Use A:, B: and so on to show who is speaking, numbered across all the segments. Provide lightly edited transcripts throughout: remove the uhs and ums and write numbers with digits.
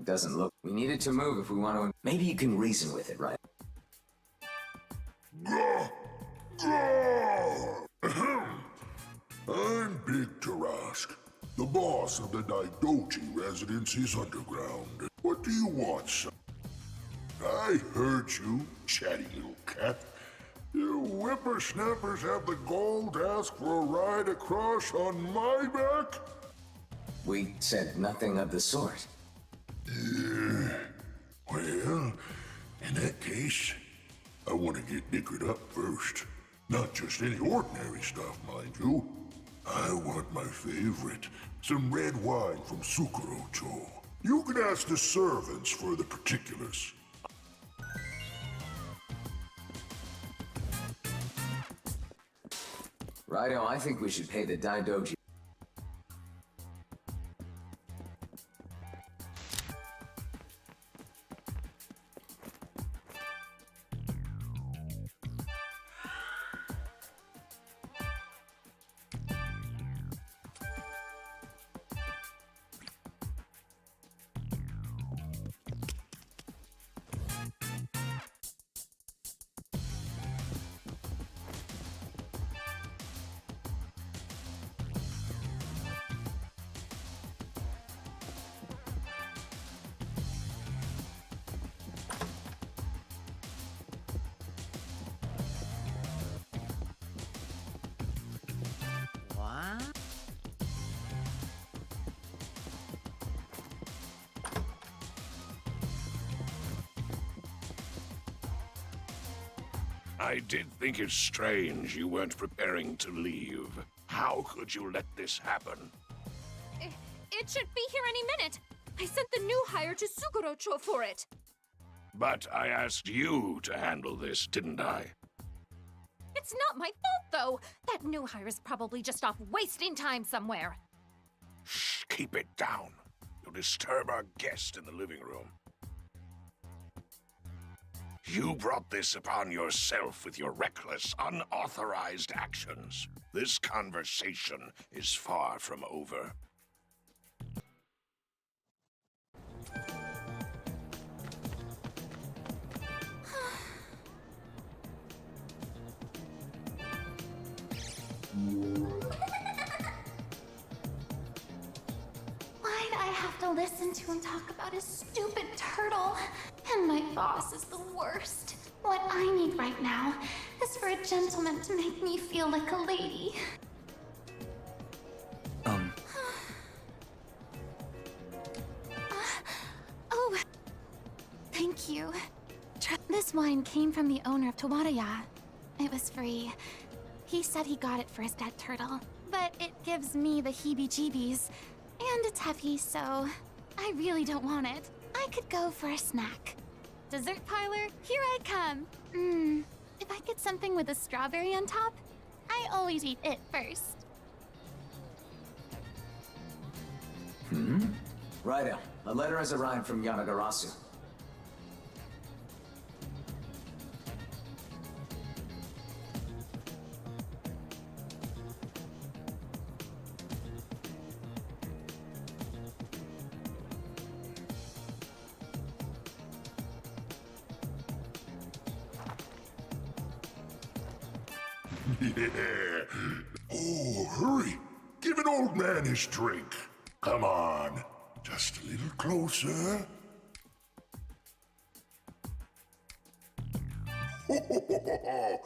A: doesn't look... We need it to move if we want to... Maybe you can reason with it, right?
B: I'm Big Tarask. The boss of the Daidoji Residency's underground. What do you want, son? I heard you, chatty little cat. You whippersnappers have the gall to ask for a ride across on my back?
A: We said nothing of the sort.
B: Yeah. Well, in that case, I want to get nickered up first. Not just any ordinary stuff, mind you. I want my favorite, some red wine from Sukurocho. You can ask the servants for the particulars.
A: Raidou, I think we should pay the Daidoji.
C: I did think it strange you weren't preparing to leave. How could you let this happen?
D: It should be here any minute. I sent the new hire to Sukurocho for it.
C: But I asked you to handle this, didn't I?
D: It's not my fault, though. That new hire is probably just off wasting time somewhere.
C: Shh, keep it down. You'll disturb our guest in the living room. You brought this upon yourself with your reckless, unauthorized actions. This conversation is far from over.
E: Why'd I have to listen to him talk about his stupid turtle? And my boss is the worst. What I need right now is for a gentleman to make me feel like a lady. Oh, thank you. This wine came from the owner of Tawadaya. It was free. He said he got it for his dead turtle, but it gives me the heebie-jeebies. And it's heavy, so I really don't want it. I could go for a snack. Dessert parlor, here I come. If I get something with a strawberry on top, I always eat it first.
A: Raidou, a letter has arrived from Yanagarasu.
B: Yeah. Oh, hurry. Give an old man his drink. Come on. Just a little closer. Oh,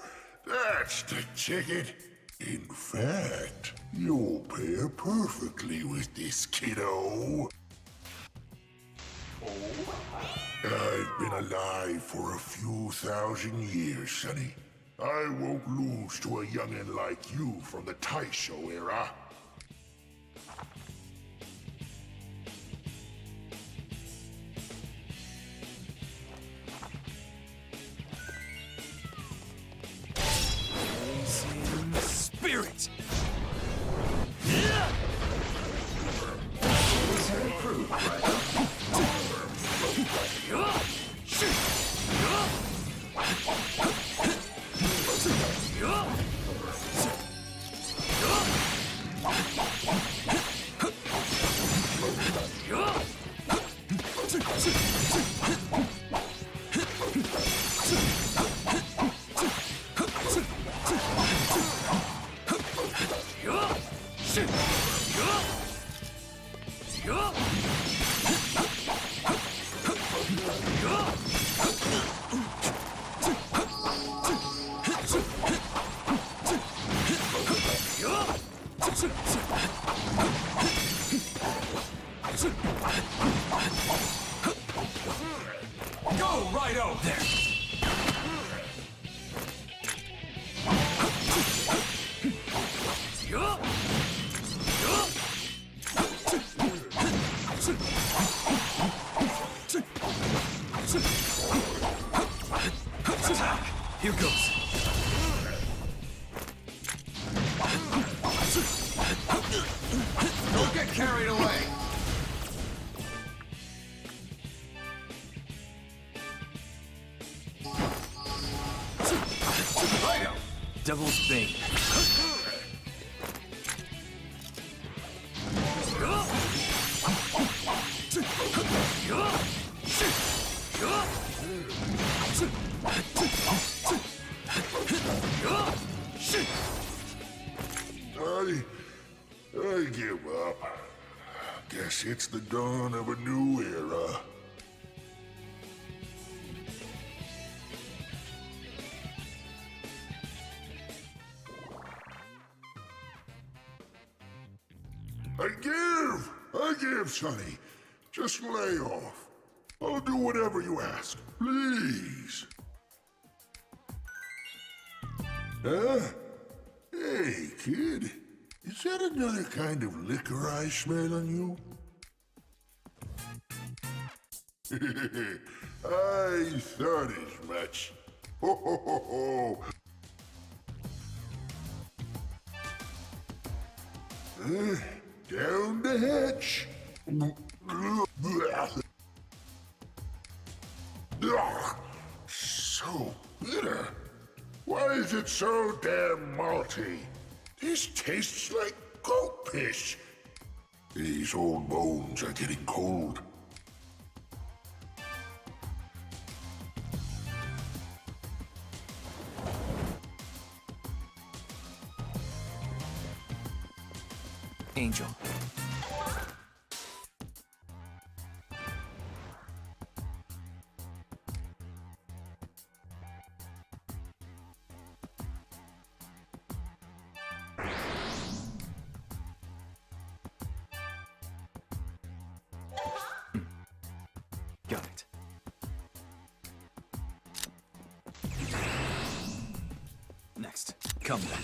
B: that's the ticket. In fact, you'll pair perfectly with this kiddo. I've been alive for a few thousand years, Sonny. I won't lose to a youngin' like you from the Taisho era.
F: Spirit! Go, Raidou! There. Here goes.
A: Don't get carried away. Raidou!
F: Devil's Bane.
B: I give up. Guess it's the dawn of a new era. I give, Sonny. Just lay off. I'll do whatever you ask. Please. Huh? Hey, kid. Is that another kind of liquor I smell on you? I thought as much. Ho ho ho ho. Down the hatch. So bitter. Why is it so damn malty? This tastes like goat piss. These old bones are getting cold.
F: Angel. Got it. Next, come then.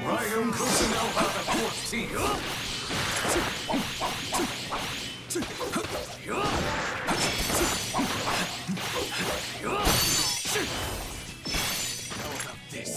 A: Raidou Kusanel out of 14.
F: How about this?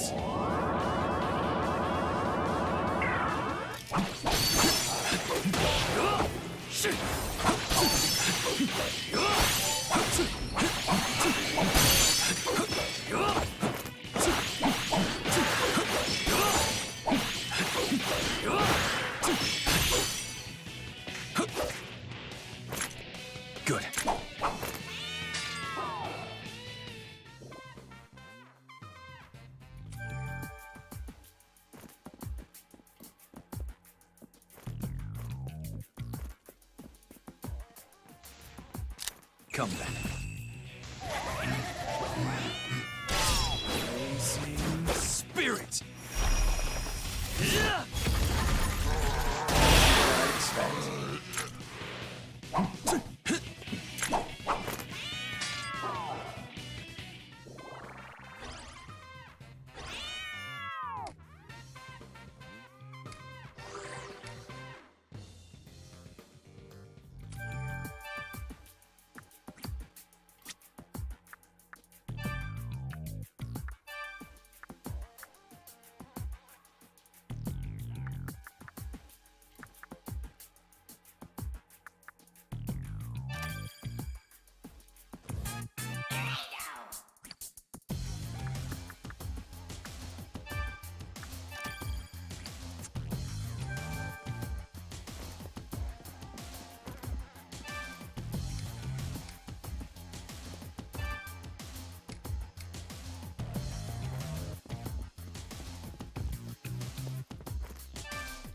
F: Good. Come then. Blazing Spirit! Yeah!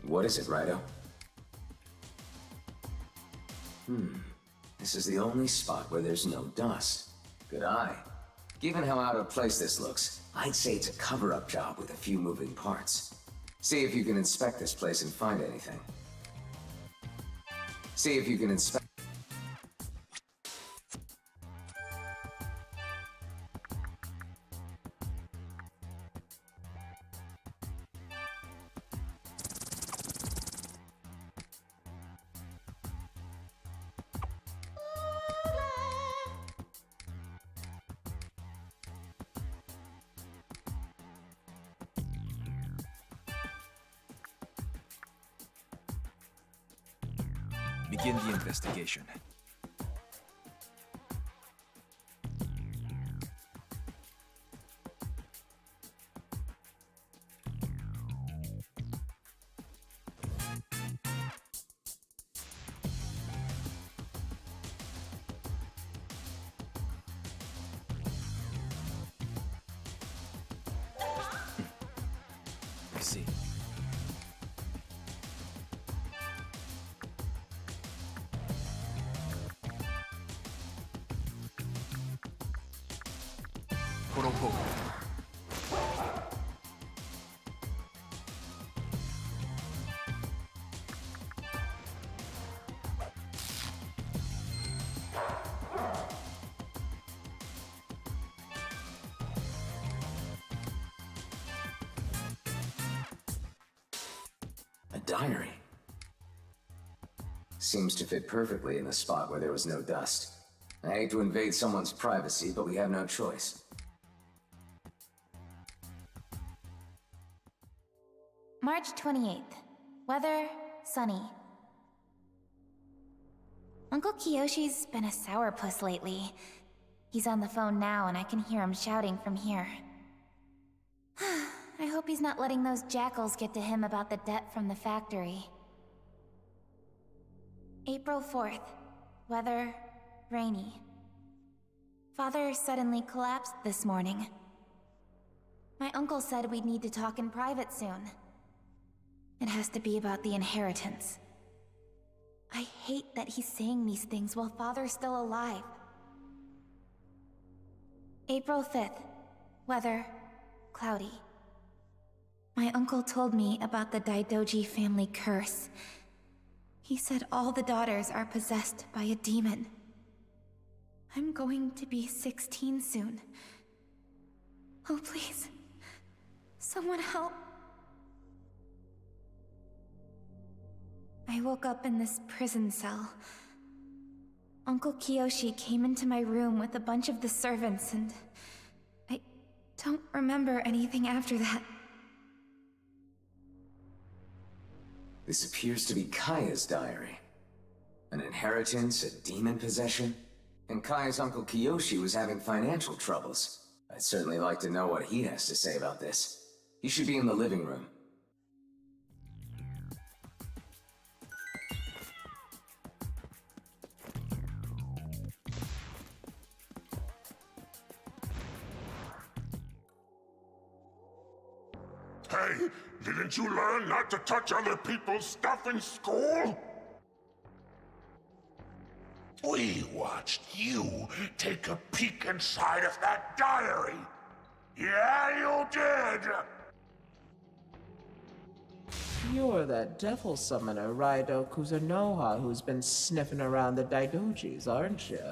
A: What is it, Raidou? This is the only spot where there's no dust. Good eye. Given how out of place this looks, I'd say it's a cover-up job with a few moving parts. See if you can inspect this place and find anything. See if you can inspect...
F: Begin the investigation. I see. Protocol.
A: A diary. Seems to fit perfectly in the spot where there was no dust. I hate to invade someone's privacy, but we have no choice.
E: March 28th. Weather, sunny. Uncle Kiyoshi's been a sourpuss lately. He's on the phone now and I can hear him shouting from here. I hope he's not letting those jackals get to him about the debt from the factory. April 4th. Weather, rainy. Father suddenly collapsed this morning. My uncle said we'd need to talk in private soon. It has to be about the inheritance. I hate that he's saying these things while Father's still alive. April 5th. Weather, cloudy. My uncle told me about the Daidoji family curse. He said all the daughters are possessed by a demon. I'm going to be 16 soon. Oh, please. Someone help. I woke up in this prison cell. Uncle Kiyoshi came into my room with a bunch of the servants and... I don't remember anything after that.
A: This appears to be Kaya's diary. An inheritance, a demon possession, and Kaya's Uncle Kiyoshi was having financial troubles. I'd certainly like to know what he has to say about this. He should be in the living room.
B: Hey, didn't you learn not to touch other people's stuff in school? We watched you take a peek inside of that diary. Yeah, you did!
G: You're that devil summoner, Raidou Kuzunoha, who's been sniffing around the Daidojis, aren't you?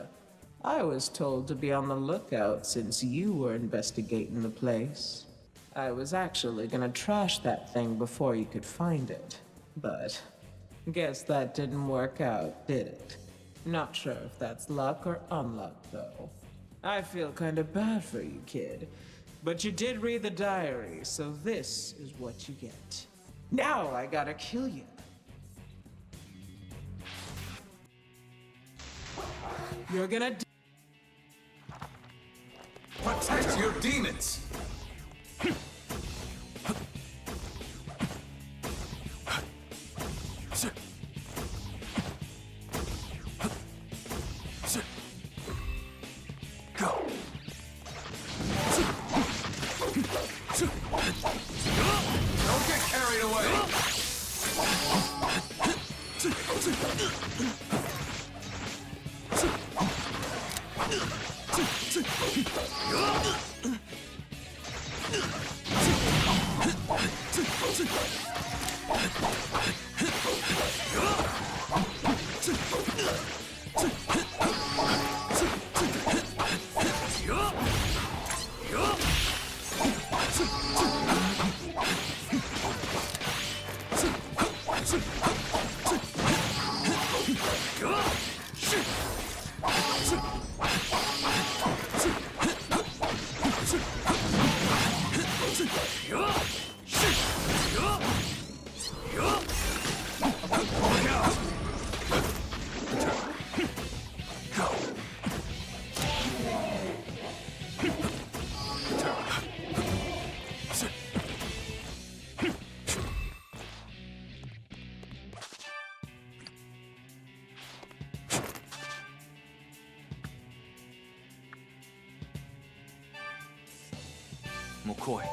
G: I was told to be on the lookout since you were investigating the place. I was actually gonna trash that thing before you could find it. But guess that didn't work out, did it? Not sure if that's luck or unluck, though. I feel kinda bad for you, kid. But you did read the diary, so this is what you get. Now I gotta kill you. You're gonna
A: Protect your demons!
F: Go.
A: Don't get carried away!
F: McCoy.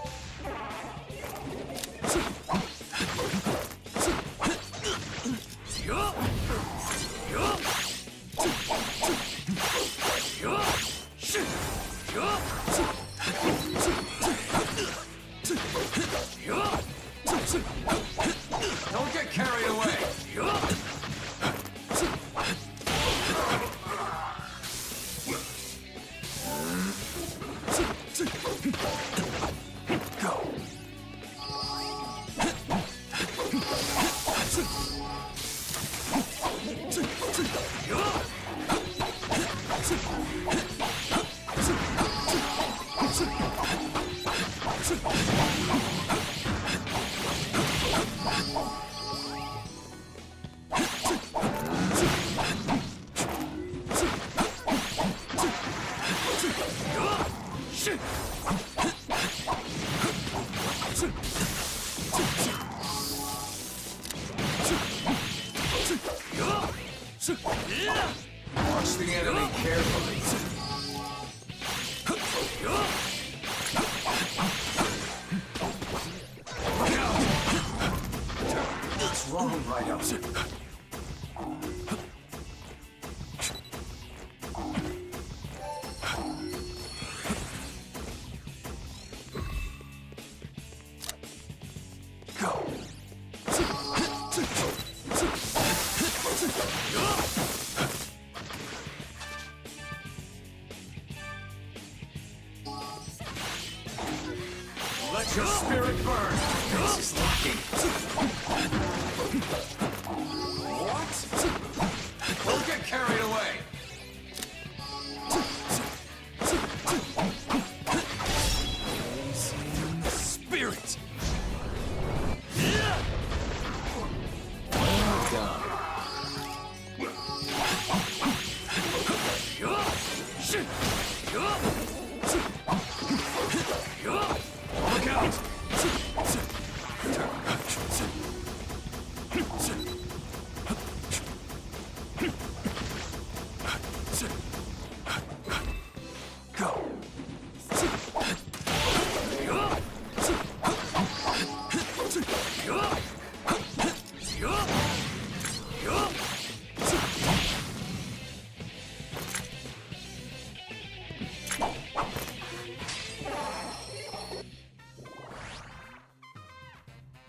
A: Don't get carried away! Watch the enemy carefully. What's wrong, Raidou? Let your spirit burn! This is locking. What? Don't get carried away!
F: Spirit!
A: Well done.
F: Look out!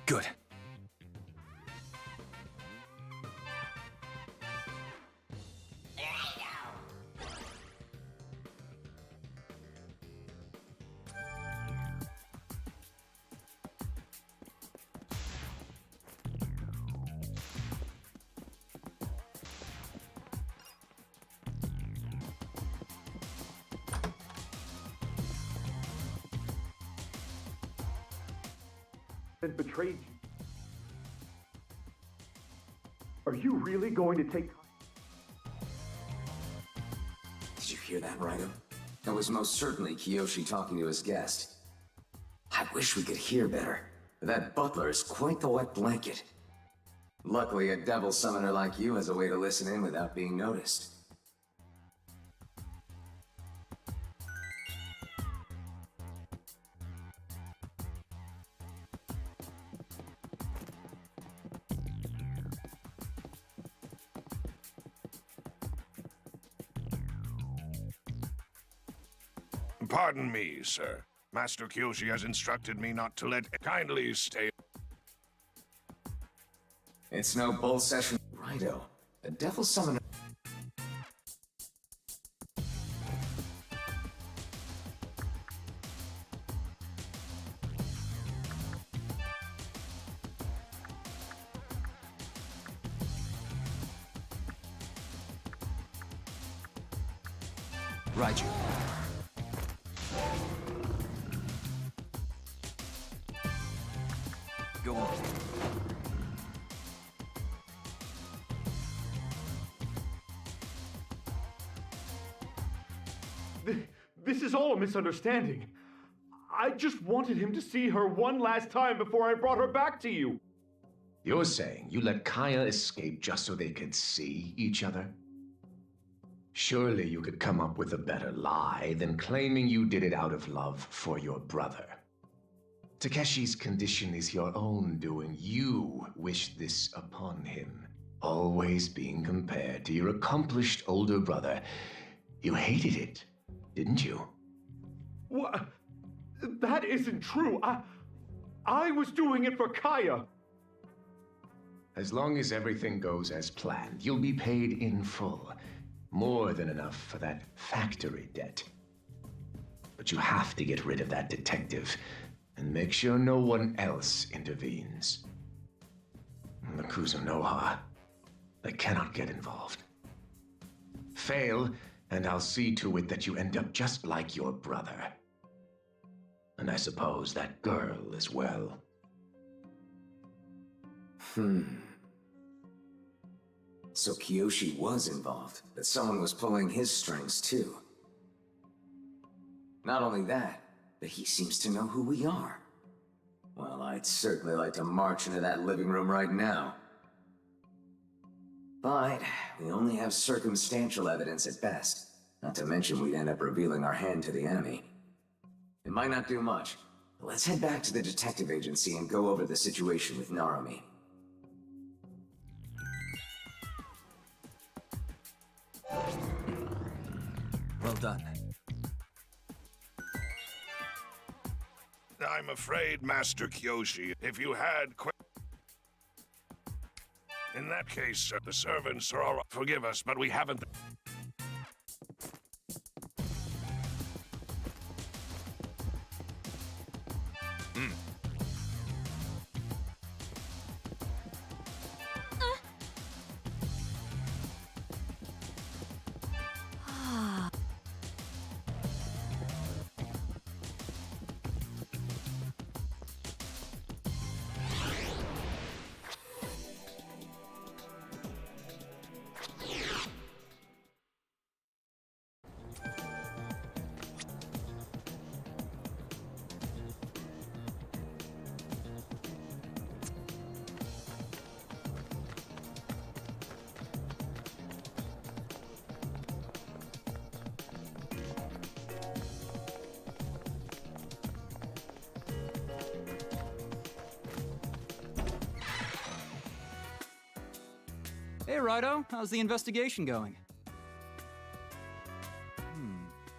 F: Good.
H: And betrayed you. Are you really going to take...
A: Did you hear that, Raidou? That was most certainly Kiyoshi talking to his guest. I wish we could hear better. That butler is quite the wet blanket. Luckily, a devil summoner like you has a way to listen in without being noticed.
C: Pardon me, sir. Master Kiyoshi has instructed me not to let... Kindly stay...
A: It's no bull session. Raidou, a devil summoner.
F: Raidou. Go on.
H: This is all a misunderstanding. I just wanted him to see her one last time before I brought her back to you.
I: You're saying you let Kaya escape just so they could see each other? Surely you could come up with a better lie than claiming you did it out of love for your brother. Takeshi's condition is your own doing. You wished this upon him, always being compared to your accomplished older brother. You hated it, didn't you?
H: What? That isn't true. I was doing it for Kaya.
I: As long as everything goes as planned, you'll be paid in full. More than enough for that factory debt. But you have to get rid of that detective and make sure no one else intervenes. The Kuzunoha, they cannot get involved. Fail, and I'll see to it that you end up just like your brother. And I suppose that girl as well.
A: So Kiyoshi was involved, but someone was pulling his strings too. Not only that, but he seems to know who we are. Well, I'd certainly like to march into that living room right now. But we only have circumstantial evidence at best. Not to mention we'd end up revealing our hand to the enemy. It might not do much, but let's head back to the detective agency and go over the situation with Narumi.
F: Well done.
C: I'm afraid, Master Kiyoshi, if you had in that case, the servants are all... Forgive us, but we haven't...
F: Hey, Raidou, how's the investigation going?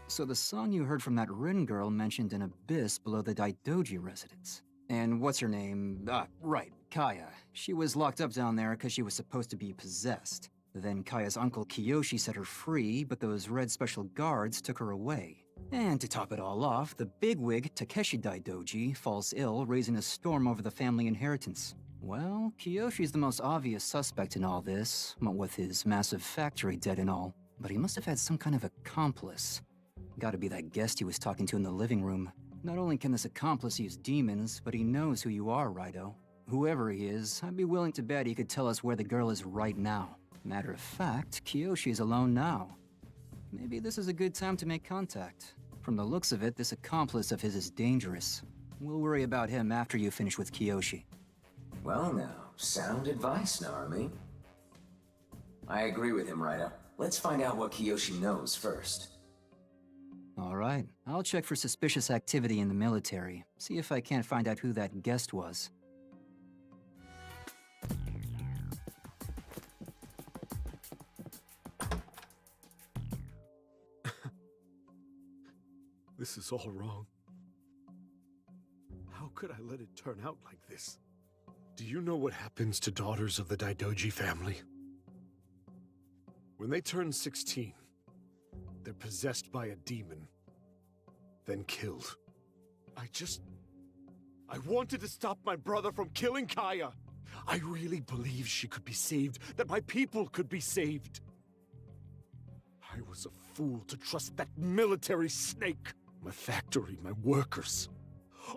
F: So the song you heard from that Rin girl mentioned an abyss below the Daidoji residence. And what's her name? Right, Kaya. She was locked up down there because she was supposed to be possessed. Then Kaya's uncle Kiyoshi set her free, but those red special guards took her away. And to top it all off, the bigwig Takeshi Daidoji falls ill, raising a storm over the family inheritance. Well, Kiyoshi's the most obvious suspect in all this, what with his massive factory debt and all. But he must have had some kind of accomplice. Gotta be that guest he was talking to in the living room. Not only can this accomplice use demons, but he knows who you are, Raidou. Whoever he is, I'd be willing to bet he could tell us where the girl is right now. Matter of fact, Kiyoshi is alone now. Maybe this is a good time to make contact. From the looks of it, this accomplice of his is dangerous. We'll worry about him after you finish with Kiyoshi.
A: Well now, sound advice, Narumi. I agree with him, Raidou. Let's find out what Kiyoshi knows first.
F: All right, I'll check for suspicious activity in the military. See if I can't find out who that guest was.
J: This is all wrong. How could I let it turn out like this? Do you know what happens to daughters of the Daidoji family? When they turn 16, they're possessed by a demon, then killed. I wanted to stop my brother from killing Kaya. I really believed she could be saved, that my people could be saved. I was a fool to trust that military snake. My factory, my workers.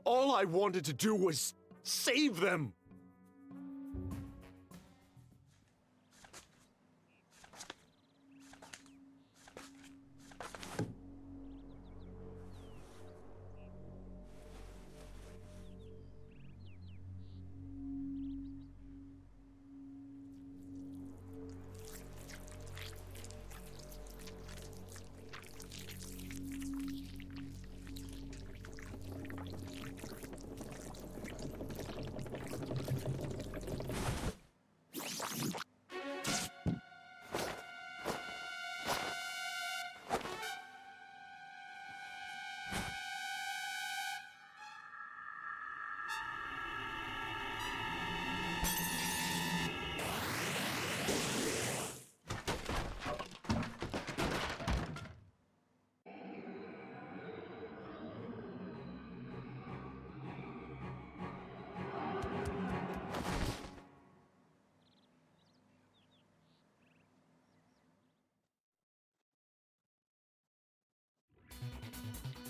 J: All I wanted to do was save them.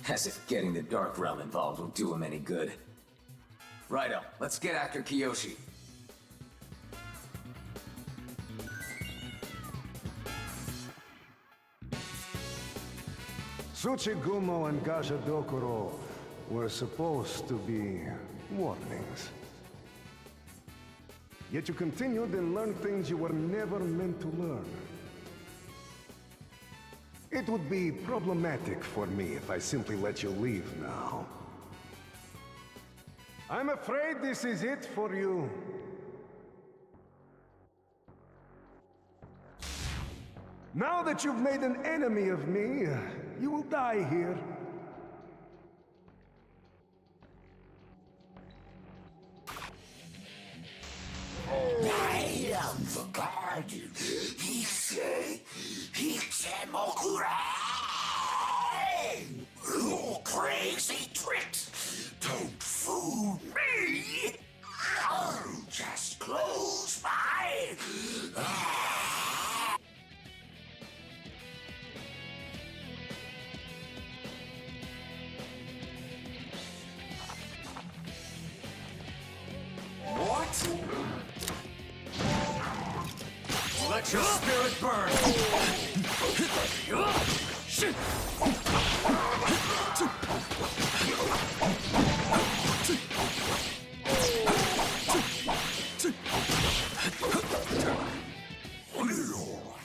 A: As if getting the Dark Realm involved will do him any good. Raidou, let's get after Kiyoshi.
K: Tsuchigumo and Gashadokuro were supposed to be warnings. Yet you continued and learned things you were never meant to learn. It would be problematic for me if I simply let you leave now. I'm afraid this is it for you. Now that you've made an enemy of me, you will die here.
C: I am the guardian. You crazy tricks! Don't fool me! I'll just close my...
A: What? Let your spirit burn!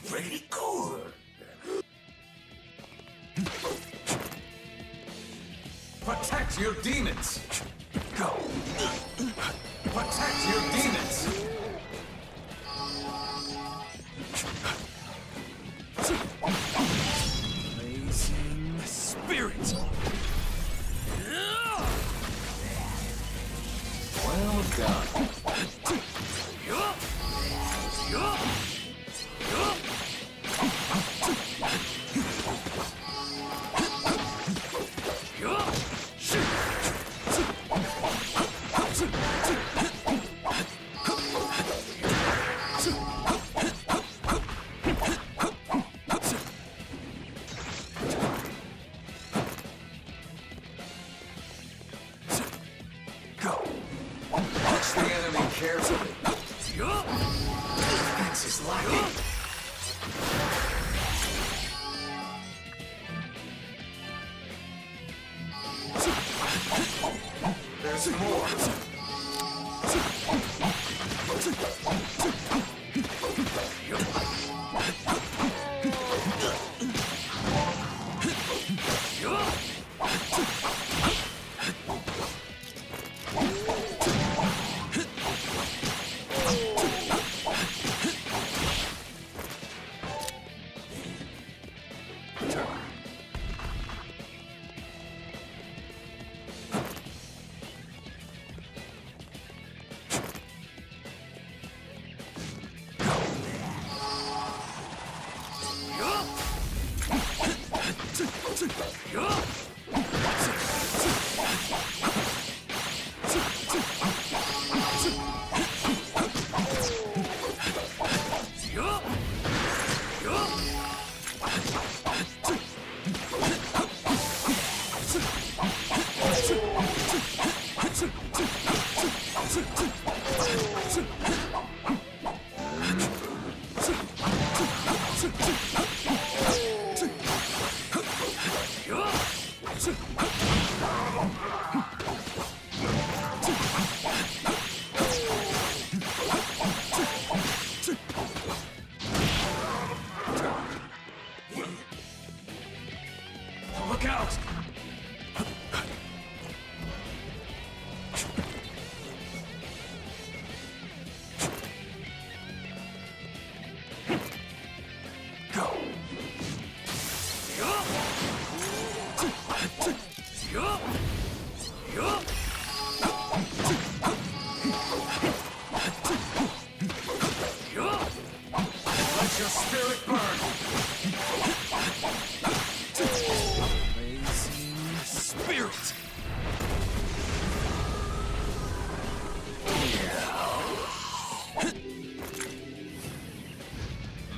C: Very good.
A: Protect your demons! Go! Protect your demons!
J: Blazing spirit!
A: Well done. Watch the enemy carefully. Defense is lacking. There's more.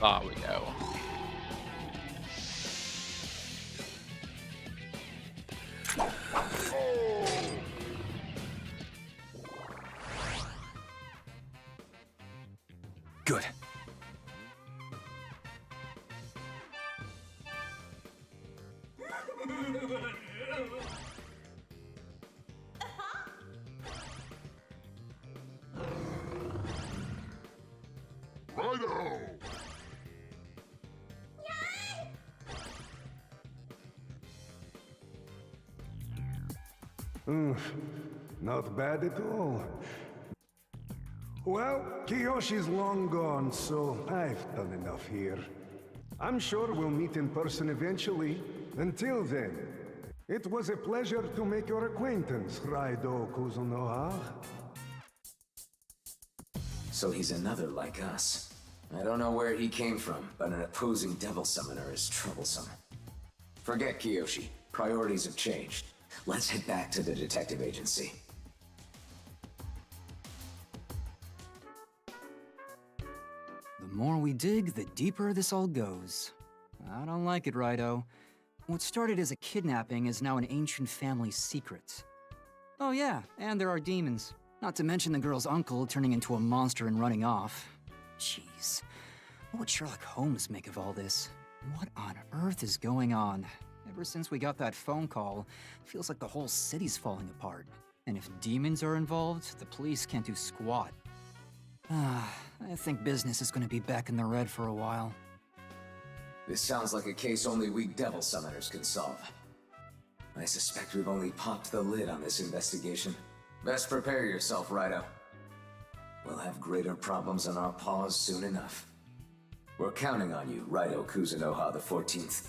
L: There we go.
F: Good.
B: Raidou!
K: Not bad at all. Well, Kiyoshi's long gone, so I've done enough here. I'm sure we'll meet in person eventually. Until then, it was a pleasure to make your acquaintance, Raidou Kuzunoha.
A: So he's another like us. I don't know where he came from, but an opposing devil summoner is troublesome. Forget Kiyoshi. Priorities have changed. Let's head back to the detective agency.
F: The more we dig, the deeper this all goes. I don't like it, Raidou. What started as a kidnapping is now an ancient family secret. Oh yeah, and there are demons. Not to mention the girl's uncle turning into a monster and running off. Jeez. What would Sherlock Holmes make of all this? What on earth is going on? Ever since we got that phone call, feels like the whole city's falling apart. And if demons are involved, the police can't do squat. I think business is gonna be back in the red for a while.
A: This sounds like a case only we devil summoners can solve. I suspect we've only popped the lid on this investigation. Best prepare yourself, Raidou. We'll have greater problems on our paws soon enough. We're counting on you, Raidou Kuzunoha the 14th.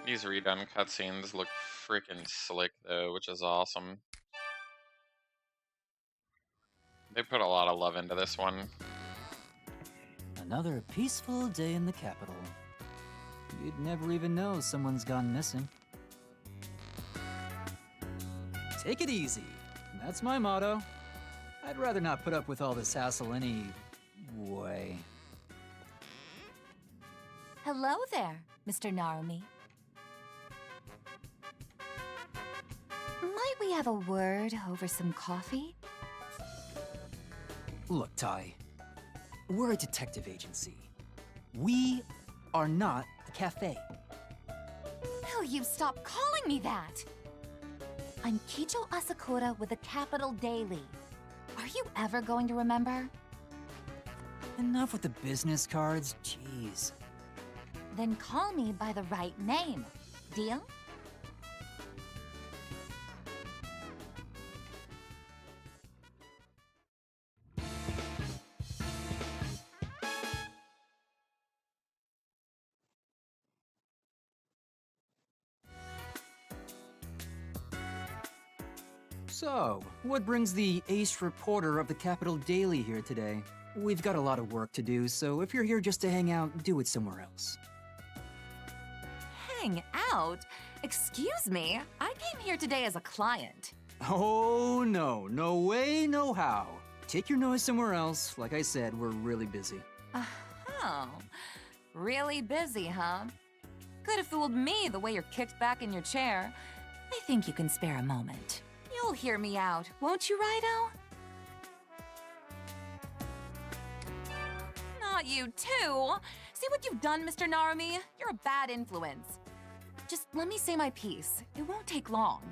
L: These redone cutscenes look freaking slick though, which is awesome. They put a lot of love into this one.
F: Another peaceful day in the capital. You'd never even know someone's gone missing. Take it easy. That's my motto. I'd rather not put up with all this hassle any way.
M: Hello there, Mr. Narumi. Might we have a word over some coffee?
F: Look, Ty. We're a detective agency. We are not the cafe.
M: Will you stop calling me that? I'm Kicho Asakura with the Capital Daily. Are you ever going to remember?
F: Enough with the business cards, jeez.
M: Then call me by the right name. Deal?
F: So, what brings the ace reporter of the Capital Daily here today? We've got a lot of work to do, so if you're here just to hang out, do it somewhere else.
M: Hang out? Excuse me, I came here today as a client.
F: Oh, no. No way, no how. Take your noise somewhere else. Like I said, we're really busy.
M: Oh, really busy, huh? Could have fooled me the way you're kicked back in your chair. I think you can spare a moment. You'll hear me out, won't you, Raidou? Not you, too! See what you've done, Mr. Narumi? You're a bad influence. Just let me say my piece. It won't take long.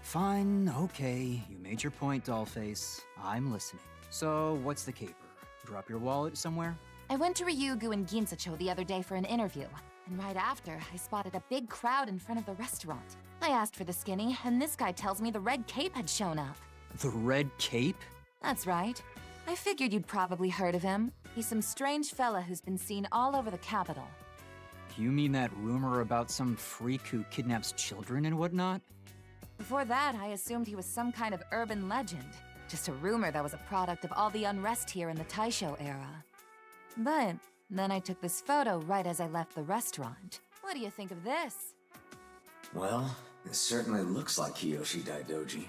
F: Fine, okay. You made your point, Dollface. I'm listening. So, what's the caper? Drop your wallet somewhere?
M: I went to Ryugu and Ginsacho the other day for an interview, and right after, I spotted a big crowd in front of the restaurant. I asked for the skinny, and this guy tells me the red cape had shown up.
F: The red cape?
M: That's right. I figured you'd probably heard of him. He's some strange fella who's been seen all over the capital.
F: You mean that rumor about some freak who kidnaps children and whatnot?
M: Before that, I assumed he was some kind of urban legend. Just a rumor that was a product of all the unrest here in the Taisho era. But then I took this photo right as I left the restaurant. What do you think of this?
A: Well, this certainly looks like Kiyoshi Daidoji.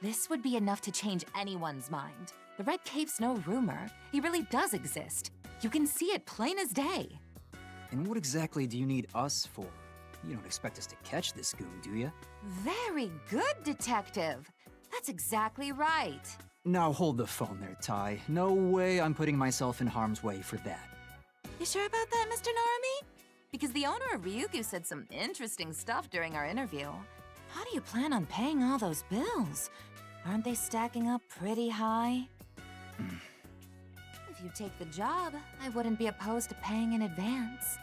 M: This would be enough to change anyone's mind. The Red Cape's no rumor. He really does exist. You can see it plain as day.
F: And what exactly do you need us for? You don't expect us to catch this goon, do you?
M: Very good, detective. That's exactly right.
F: Now hold the phone there, Tai. No way I'm putting myself in harm's way for that.
M: You sure about that, Mr. Narumi? Because the owner of Ryukyu said some interesting stuff during our interview. How do you plan on paying all those bills? Aren't they stacking up pretty high? If you take the job, I wouldn't be opposed to paying in advance.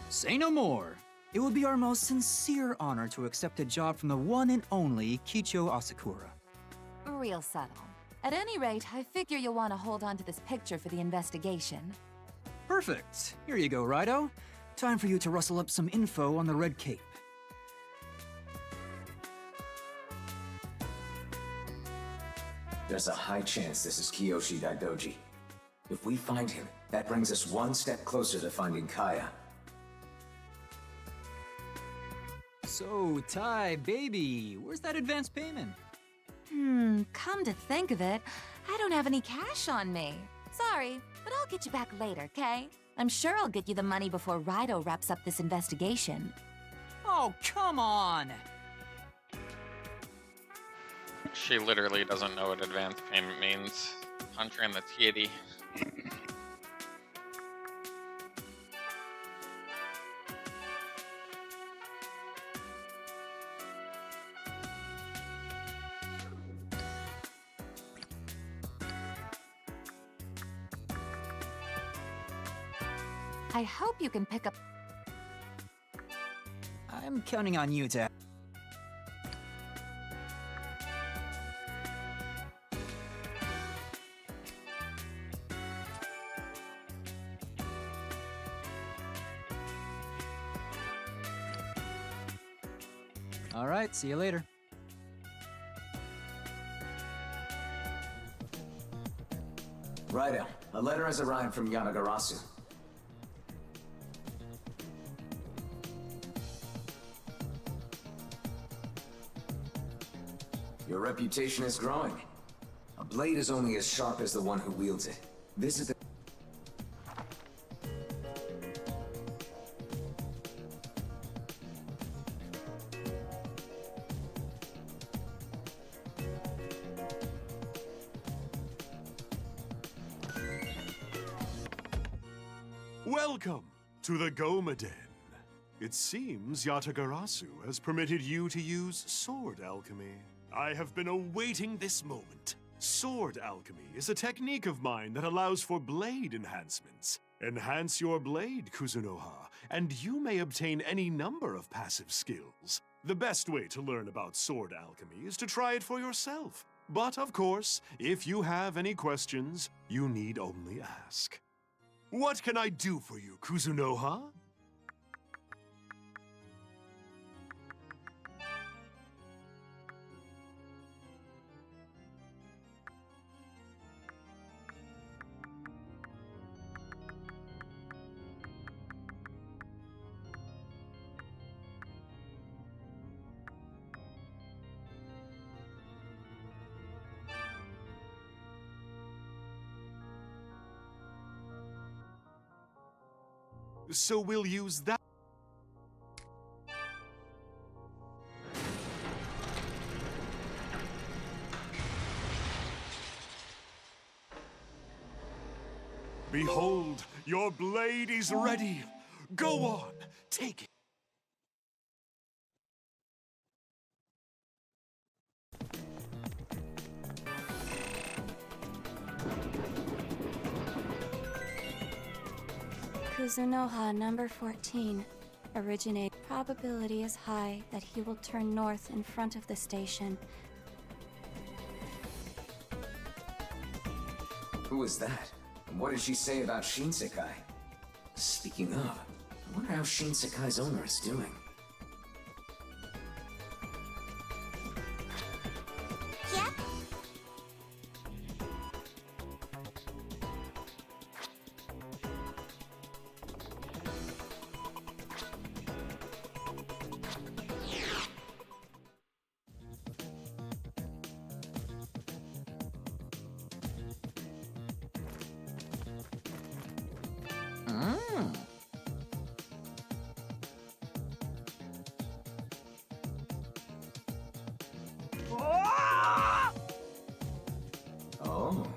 F: Say no more. It would be our most sincere honor to accept a job from the one and only Kicho Asakura.
M: Real subtle. At any rate, I figure you'll want to hold on to this picture for the investigation.
F: Perfect. Here you go, Raidou. Time for you to rustle up some info on the Red Cape.
A: There's a high chance this is Kiyoshi Daidoji. If we find him, that brings us one step closer to finding Kaya.
F: So, Tai, baby, where's that advance payment?
M: Come to think of it, I don't have any cash on me. Sorry, but I'll get you back later, okay? I'm sure I'll get you the money before Raidou wraps up this investigation.
F: Oh, come on!
L: She literally doesn't know what advance payment means. Punch her in the titty.
M: I hope you can pick up...
F: I'm counting on you to... All right, see you later.
A: Raidou, a letter has arrived from Yanagarasu. Your reputation is growing. A blade is only as sharp as the one who wields it. This is the...
J: Welcome to the Goma Den. It seems Yatagarasu has permitted you to use sword alchemy. I have been awaiting this moment. Sword alchemy is a technique of mine that allows for blade enhancements. Enhance your blade, Kuzunoha, and you may obtain any number of passive skills. The best way to learn about sword alchemy is to try it for yourself. But of course, if you have any questions, you need only ask. What can I do for you, Kuzunoha? So we'll use that. Behold, your blade is ready. Go on, take it.
N: Kuzunoha number 14. Originate. Probability is high that he will turn north in front of the station.
A: Who was that? And what did she say about Shinsekai? Speaking of, I wonder how Shinsekai's owner is doing.
E: Yep.
A: Oh.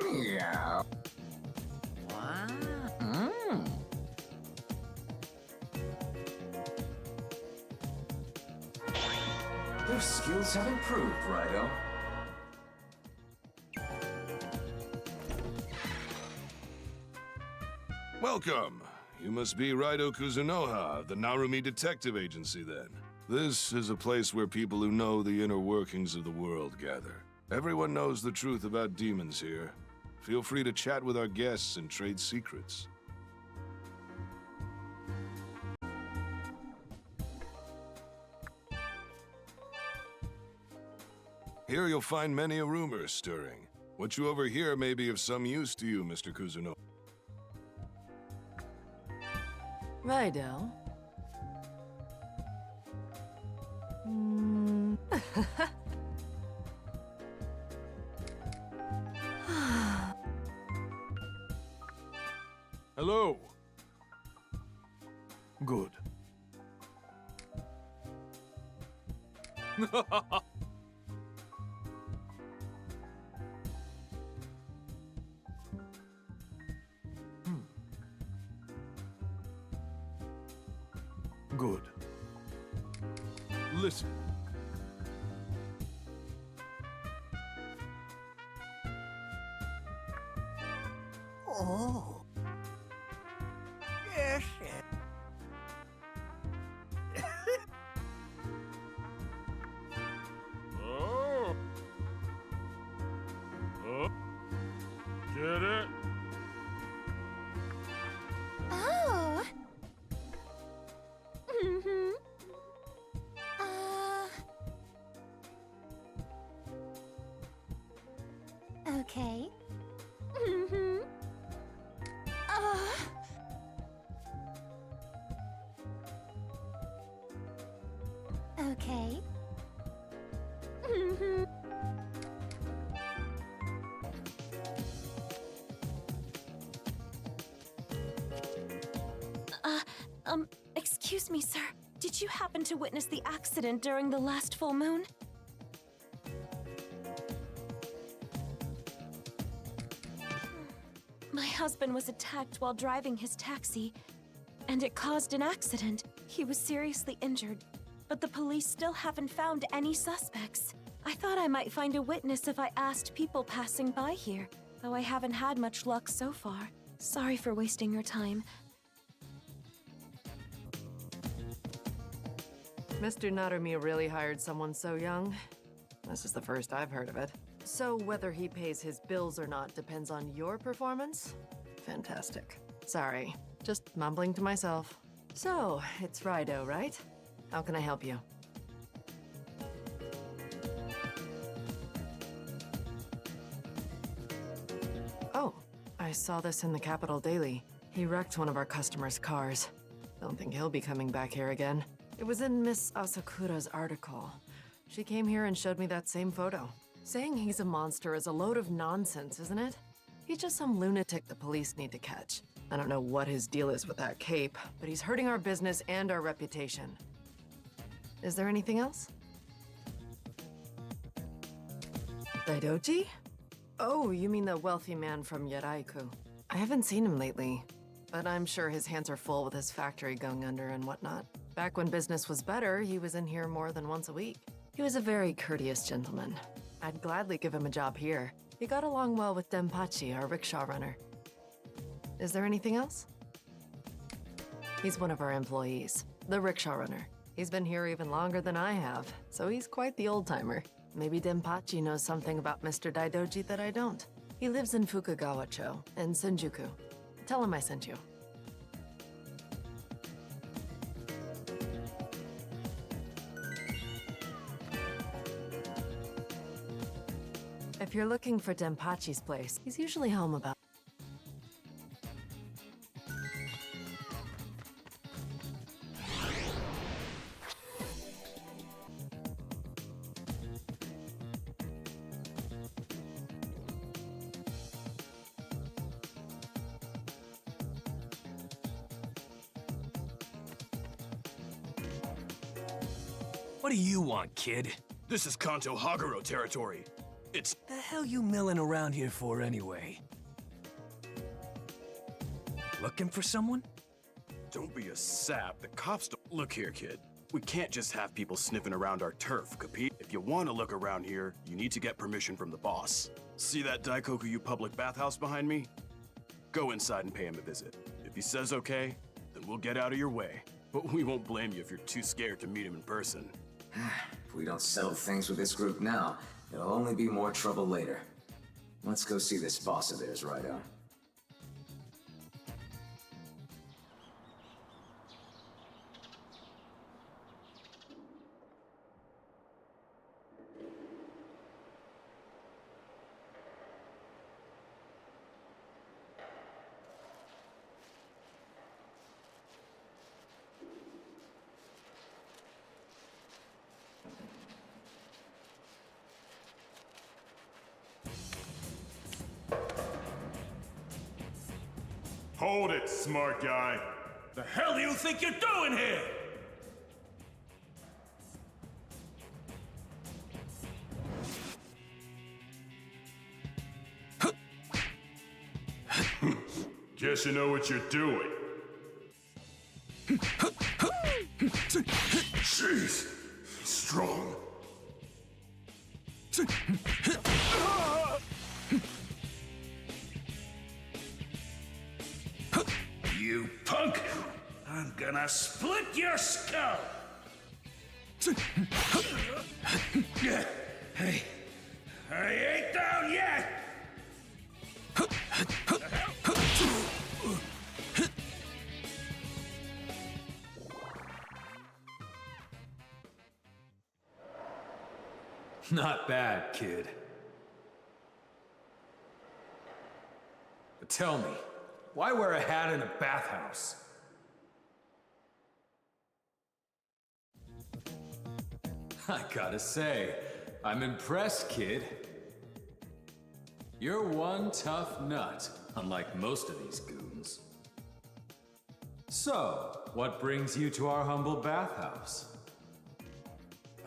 A: Yeah. Your skills have improved, Raidou.
O: Welcome. You must be Raidou Kuzunoha of the Narumi Detective Agency, then. This is a place where people who know the inner workings of the world gather. Everyone knows the truth about demons here. Feel free to chat with our guests and trade secrets. Here you'll find many a rumor stirring. What you overhear may be of some use to you, Mr. Kuzunoha.
P: Raidou.
O: Hello. Good. Good. Listen.
Q: Oh. Yes.
J: Oh. Oh. Get it?
E: Oh. Okay. Okay.
R: Excuse me, sir. Did you happen to witness the accident during the last full moon? My husband was attacked while driving his taxi, and it caused an accident. He was seriously injured, but the police still haven't found any suspects. I thought I might find a witness if I asked people passing by here, though I haven't had much luck so far. Sorry for wasting your time.
P: Mr. Narumi really hired someone so young? This is the first I've heard of it. So whether he pays his bills or not depends on your performance? Fantastic. Sorry, just mumbling to myself. So, it's Raidou, right? How can I help you? Oh, I saw this in the Capital Daily. He wrecked one of our customers' cars. Don't think he'll be coming back here again. It was in Miss Asakura's article. She came here and showed me that same photo. Saying he's a monster is a load of nonsense, isn't it? He's just some lunatic the police need to catch. I don't know what his deal is with that cape, but he's hurting our business and our reputation. Is there anything else? Daidoji? Oh, you mean the wealthy man from Yaraiku. I haven't seen him lately, but I'm sure his hands are full with his factory going under and whatnot. Back when business was better, he was in here more than once a week. He was a very courteous gentleman. I'd gladly give him a job here. He got along well with Denpachi, our rickshaw runner. Is there anything else? He's one of our employees, the rickshaw runner. He's been here even longer than I have, so he's quite the old-timer. Maybe Denpachi knows something about Mr. Daidoji that I don't. He lives in Fukagawa-cho, in Shinjuku. Tell him I sent you. If you're looking for Denpachi's place, he's usually home about...
Q: What do you want, kid? This is Kanto Haguro territory. It's... The hell you milling around here for anyway? Looking for someone?
S: Don't be a sap. The cops don't... Look here, kid. We can't just have people sniffing around our turf, capi? If you want to look around here, you need to get permission from the boss. See that Daikoku public bathhouse behind me? Go inside and pay him a visit. If he says okay, then we'll get out of your way. But we won't blame you if you're too scared to meet him in person.
A: If we don't settle things with this group now, it'll only be more trouble later. Let's go see this boss of theirs, Raidou.
T: Hold it, smart guy. The hell do you think you're doing here? Guess you know what you're doing.
B: Jeez, he's strong.
T: You punk! I'm gonna split your skull! Hey, I ain't down yet!
U: Not bad, kid. But tell me, why wear a hat in a bathhouse? I gotta say, I'm impressed, kid. You're one tough nut, unlike most of these goons. So, what brings you to our humble bathhouse?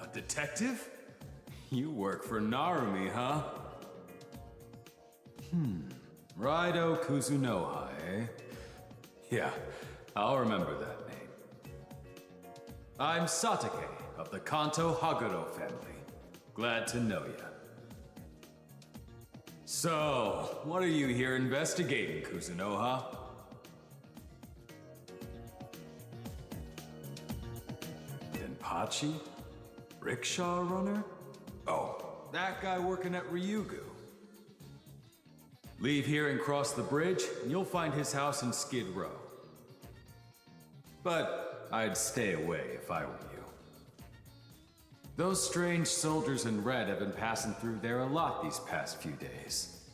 U: A detective? You work for Narumi, huh? Raidou Kuzunoha, eh? Yeah, I'll remember that name. I'm Satake of the Kanto Haguro family. Glad to know ya. So, what are you here investigating, Kuzunoha? Denpachi? Rickshaw runner? Oh, that guy working at Ryugu. Leave here and cross the bridge, and you'll find his house in Skid Row. But I'd stay away if I were you. Those strange soldiers in red have been passing through there a lot these past few days.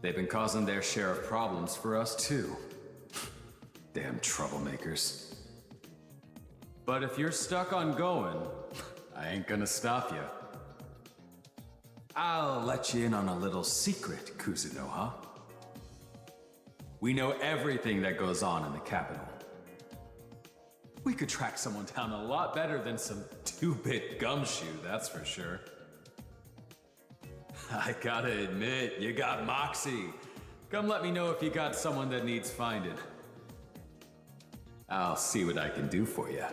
U: They've been causing their share of problems for us too. Damn troublemakers. But if you're stuck on going, I ain't gonna stop you. I'll let you in on a little secret, Kuzunoha. We know everything that goes on in the capital. We could track someone down a lot better than some 2-bit gumshoe, that's for sure. I gotta admit, you got moxie. Come let me know if you got someone that needs finding. I'll see what I can do for you.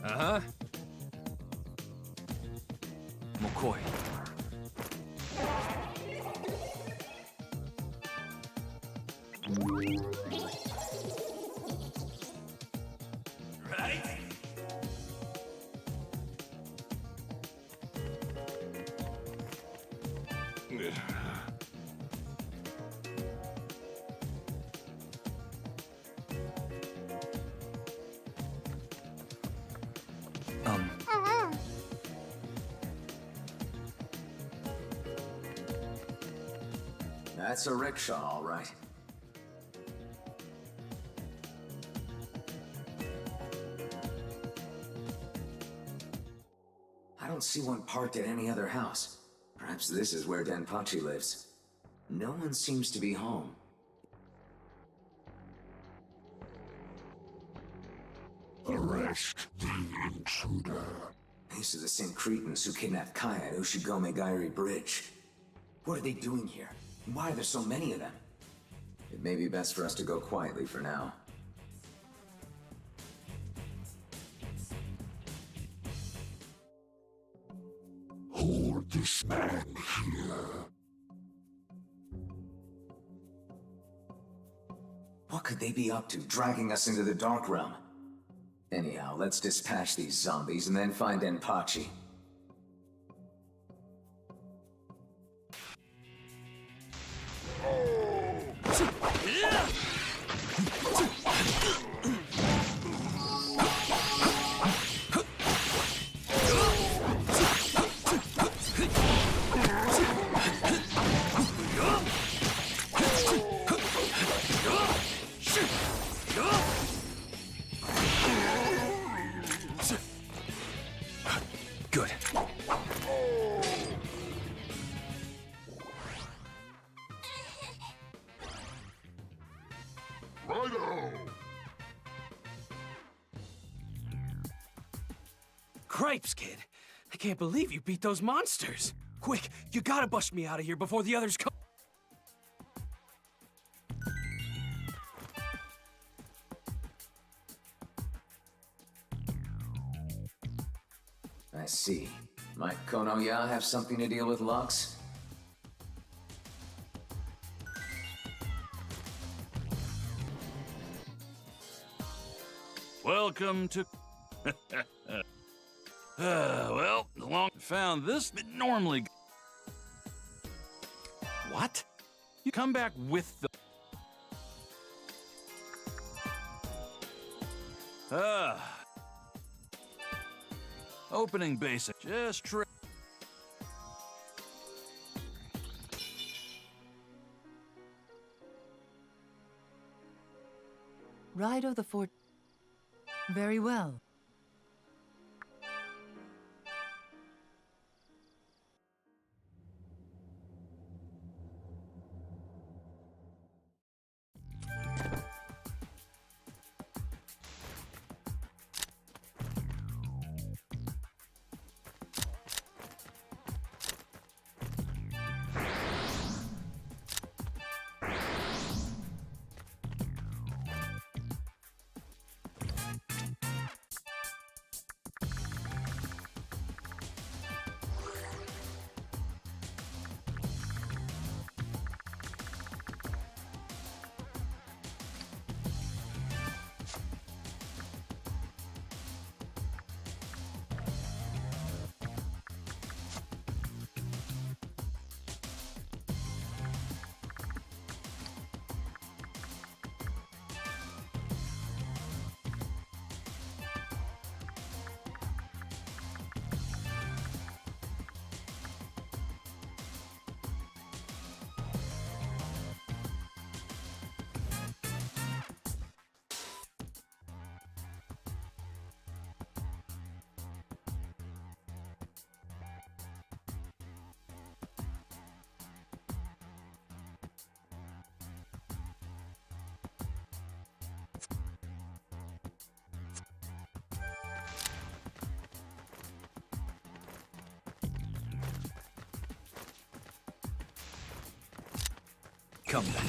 Q: Uh-huh. McCoy.
T: Right?
A: That's a rickshaw, all right. I don't see one parked at any other house. Perhaps this is where Denpachi lives. No one seems to be home.
B: Arrest the intruder.
A: These are the same cretins who kidnapped Kaya at Ushigome-Gairi Bridge. What are they doing here? And why are there so many of them? It may be best for us to go quietly for now.
B: Hold this man here.
A: What could they be up to, dragging us into the Dark Realm? Anyhow, let's dispatch these zombies and then find Denpachi.
Q: Good.
B: Raidou!
Q: Cripes, kid. I can't believe you beat those monsters. Quick, you gotta bust me out of here before the others come.
A: I see. Might Konoya have something to deal with Lux?
T: Welcome to... well, long found this, but normally... What? You come back with the... Opening basic. Just
D: Raidou the Fort. Very well.
Q: Come back.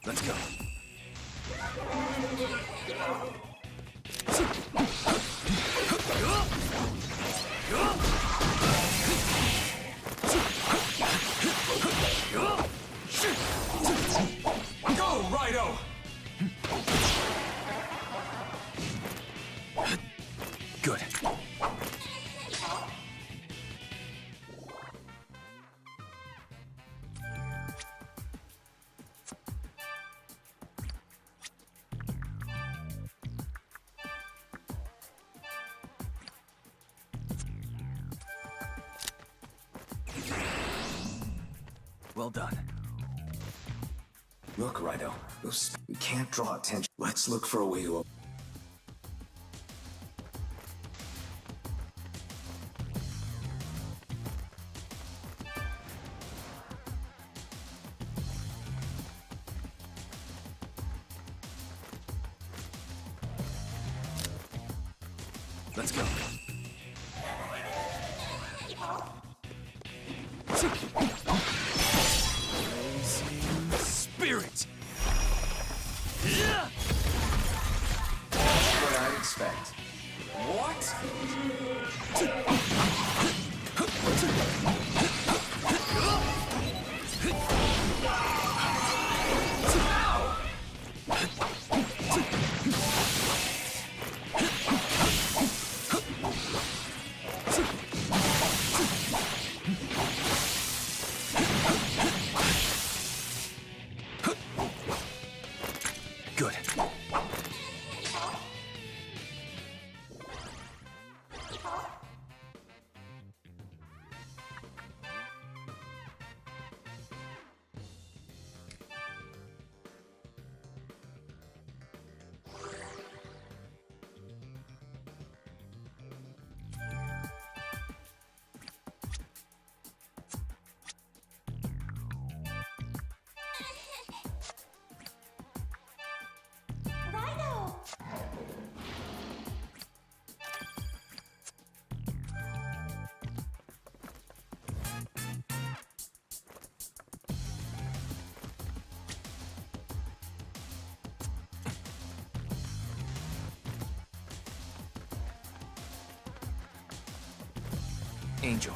Q: Let's go. Go, Raidou! Good. Well done.
A: Look, Raidou. We can't draw attention. Let's look for a way to...
Q: Let's go. Blazing spirit!
A: That's what I'd expect.
Q: What? Good. Angel.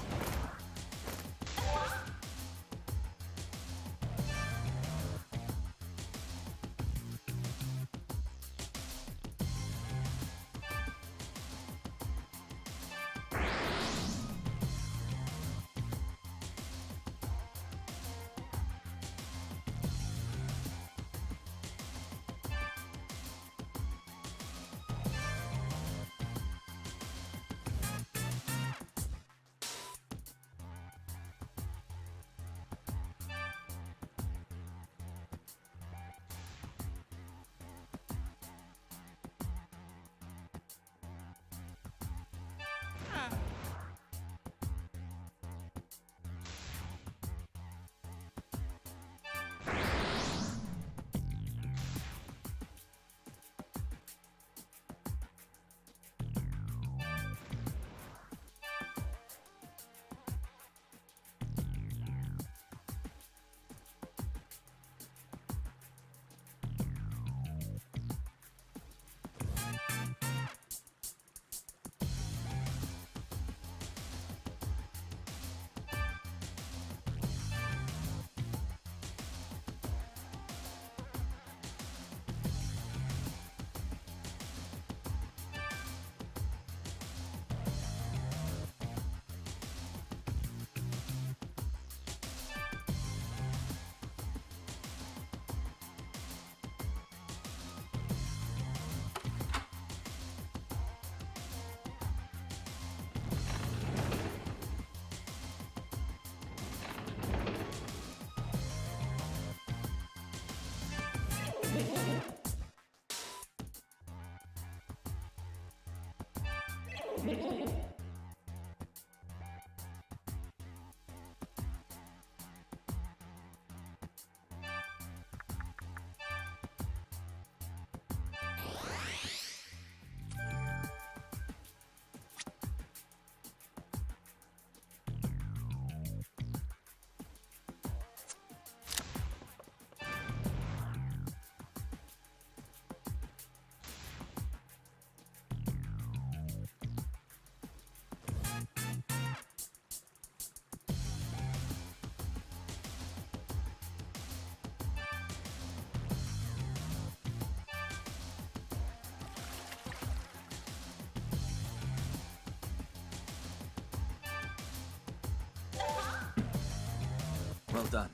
A: Well done.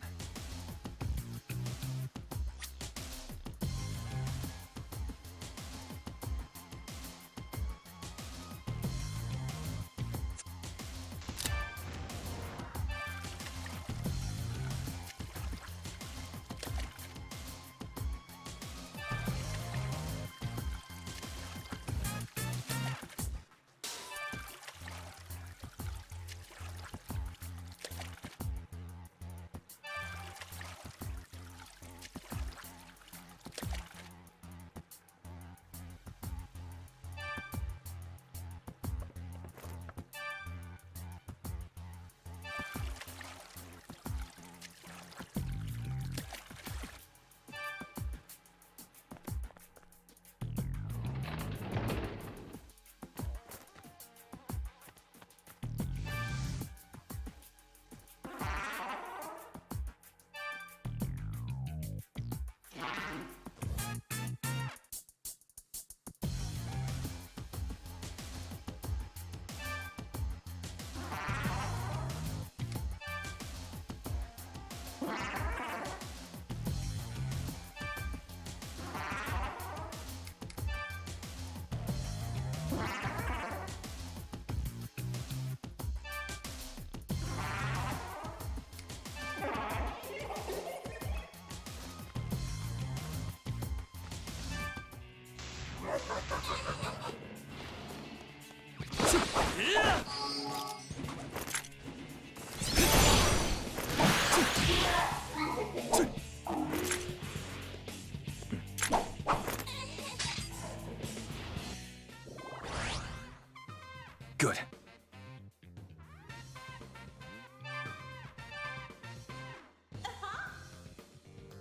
Q: Good.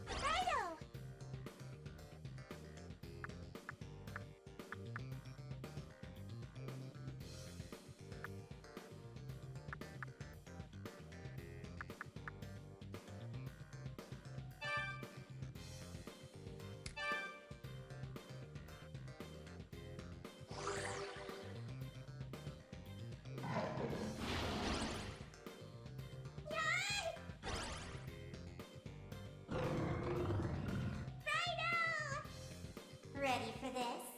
E: Raidou!
G: Ready for this?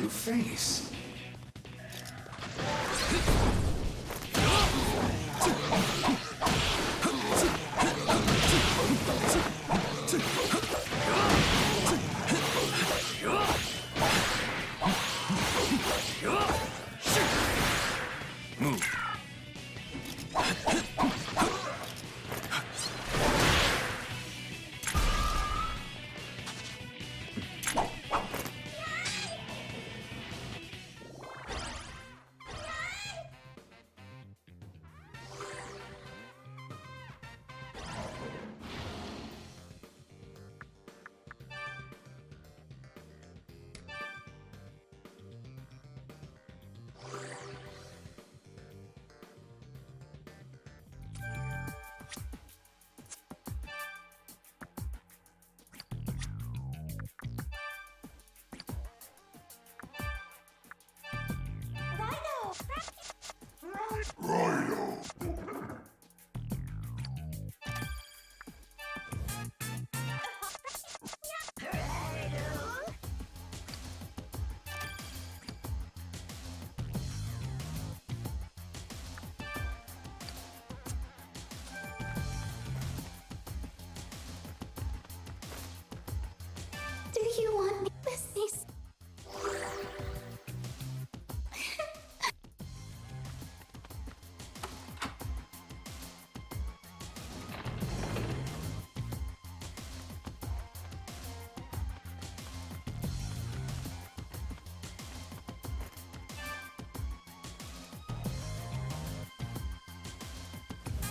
A: New face.
Q: Move.
B: Raidou.
E: Do you want me business?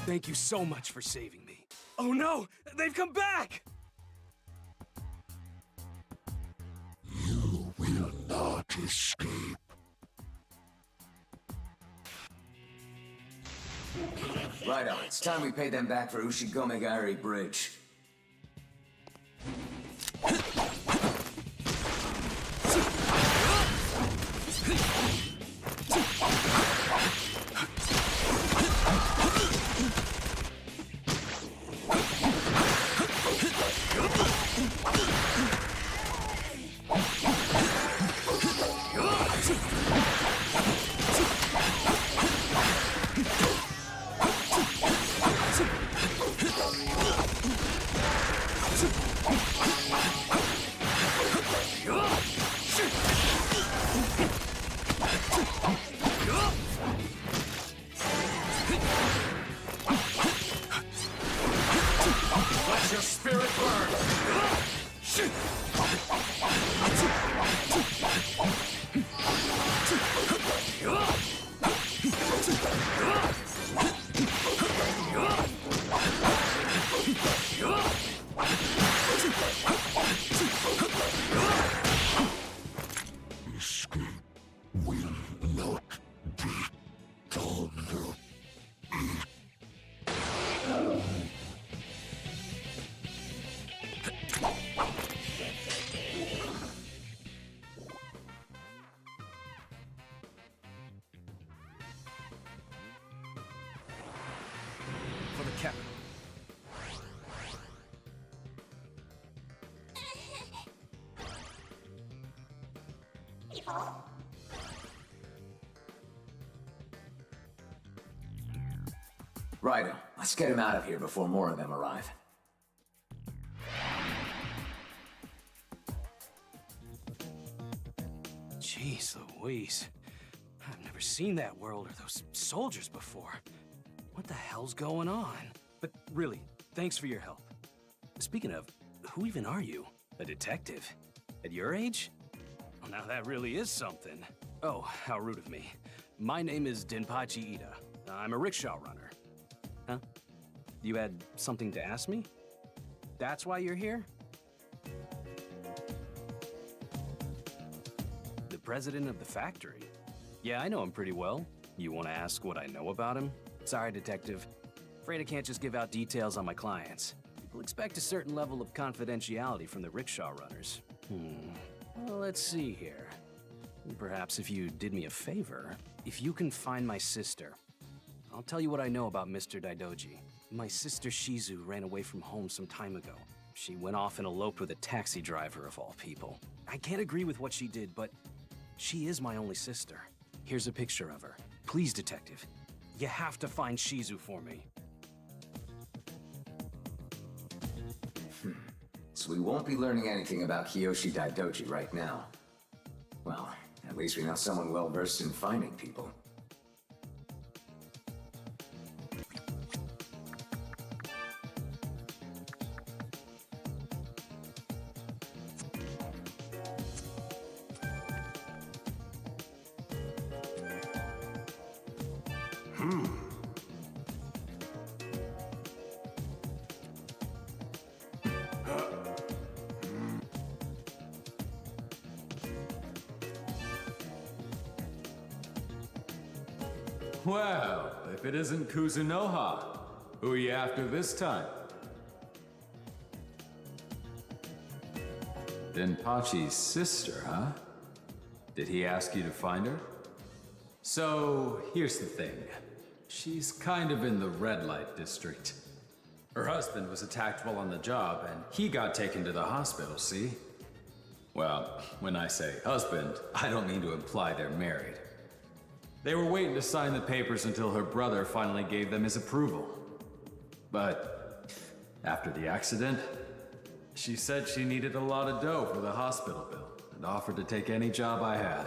Q: Thank you so much for saving me. Oh no! They've come back!
B: You will not escape.
A: Righto, it's time we pay them back for Ushigomegari Bridge.
U: Let your spirit burn!
B: Escape will not be tolerated.
Q: For the capital.
A: Righto, let's get him out of here before more of them arrive.
Q: Jeez Louise. I've never seen that world or those soldiers before. What the hell's going on? But really, thanks for your help. Speaking of, who even are you? A detective? At your age? Well, now that really is something. Oh, how rude of me. My name is Denpachi Ida. I'm a rickshaw runner. Huh? You had something to ask me? That's why you're here? The president of the factory? Yeah, I know him pretty well. You want to ask what I know about him? Sorry, detective. Afraid I can't just give out details on my clients. People expect a certain level of confidentiality from the rickshaw runners. Well, let's see here. Perhaps if you did me a favor, if you can find my sister, I'll tell you what I know about Mr. Daidoji. My sister Shizu ran away from home some time ago. She went off and eloped with a taxi driver of all people. I can't agree with what she did, but she is my only sister. Here's a picture of her. Please, detective, you have to find Shizu for me.
A: So we won't be learning anything about Kiyoshi Daidoji right now. Well, at least we know someone well-versed in finding people.
U: Well, if it isn't Kuzunoha, who are you after this time? Denpachi's sister, huh? Did he ask you to find her? So, here's the thing. She's kind of in the red light district. Her husband was attacked while on the job, and he got taken to the hospital, see? Well, when I say husband, I don't mean to imply they're married. They were waiting to sign the papers until her brother finally gave them his approval. But after the accident, she said she needed a lot of dough for the hospital bill and offered to take any job I had.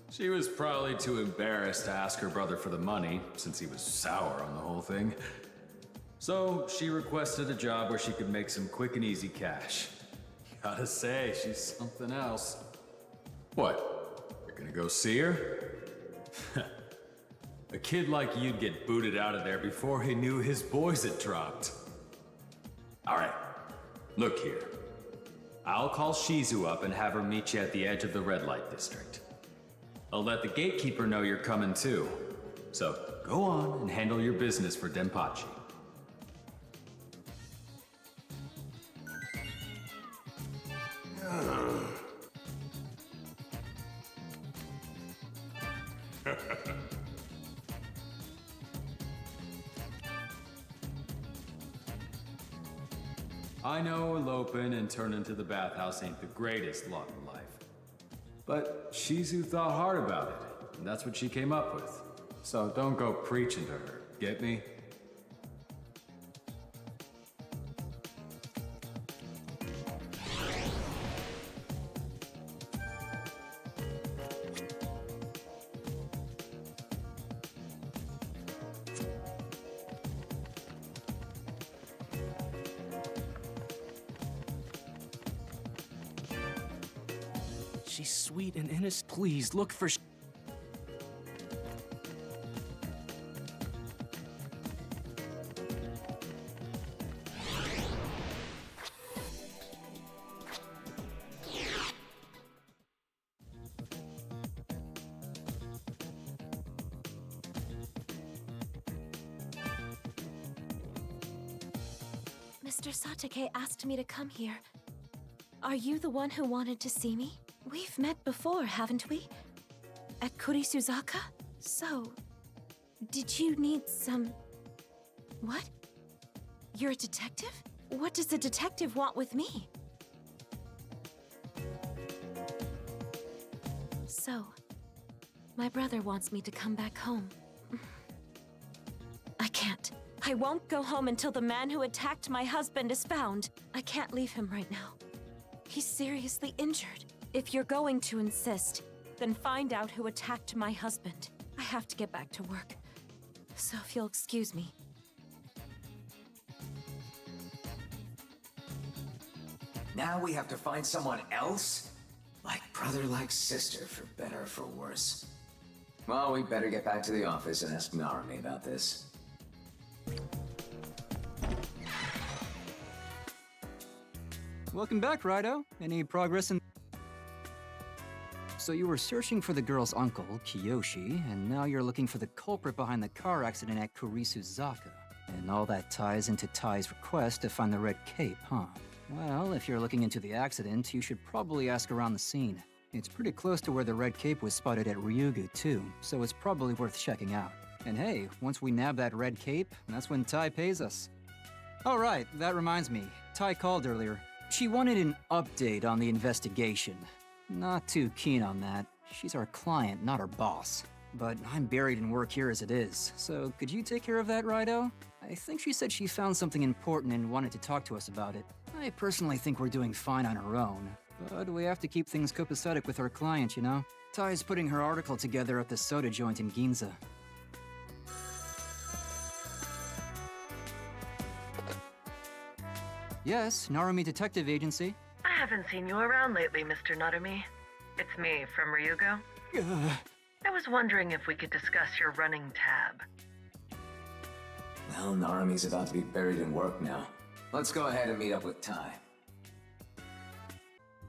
U: She was probably too embarrassed to ask her brother for the money, since he was sour on the whole thing. So she requested a job where she could make some quick and easy cash. Gotta say, she's something else. What? You're gonna go see her? A kid like you'd get booted out of there before he knew his boys had dropped. Alright, look here. I'll call Shizu up and have her meet you at the edge of the red light district. I'll let the gatekeeper know you're coming too. So go on and handle your business for Denpachi. I know eloping and turning to the bathhouse ain't the greatest lot in life. But Shizu thought hard about it, and that's what she came up with. So don't go preaching to her, get me?
Q: She's sweet and innocent. Please, look for
R: Mr. Satake asked me to come here. Are you the one who wanted to see me? We've met before, haven't we? At Kurisuzaka? So, did you need some... What? You're a detective? What does a detective want with me? So, my brother wants me to come back home. I can't. I won't go home until the man who attacked my husband is found. I can't leave him right now. He's seriously injured. If you're going to insist, then find out who attacked my husband. I have to get back to work. So if you'll excuse me.
A: Now we have to find someone else? Like brother, like sister, for better or for worse. Well, we better get back to the office and ask Narumi about this.
F: Welcome back, Raidou. Any progress in... So you were searching for the girl's uncle, Kiyoshi, and now you're looking for the culprit behind the car accident at Kurisuzaka. And all that ties into Tai's request to find the red cape, huh? Well, if you're looking into the accident, you should probably ask around the scene. It's pretty close to where the red cape was spotted at Ryugu, too, so it's probably worth checking out. And hey, once we nab that red cape, that's when Tai pays us. Oh right, that reminds me. Tai called earlier. She wanted an update on the investigation. Not too keen on that. She's our client, not our boss. But I'm buried in work here as it is, so could you take care of that, Raidou? I think she said she found something important and wanted to talk to us about it. I personally think we're doing fine on our own, but we have to keep things copacetic with our client, you know? Tai's putting her article together at the soda joint in Ginza. Yes, Narumi Detective Agency.
G: I haven't seen you around lately, Mr. Narumi. It's me, from Ryugu. I was wondering if we could discuss your running tab.
A: Well, Narumi's about to be buried in work now. Let's go ahead and meet up with Tai.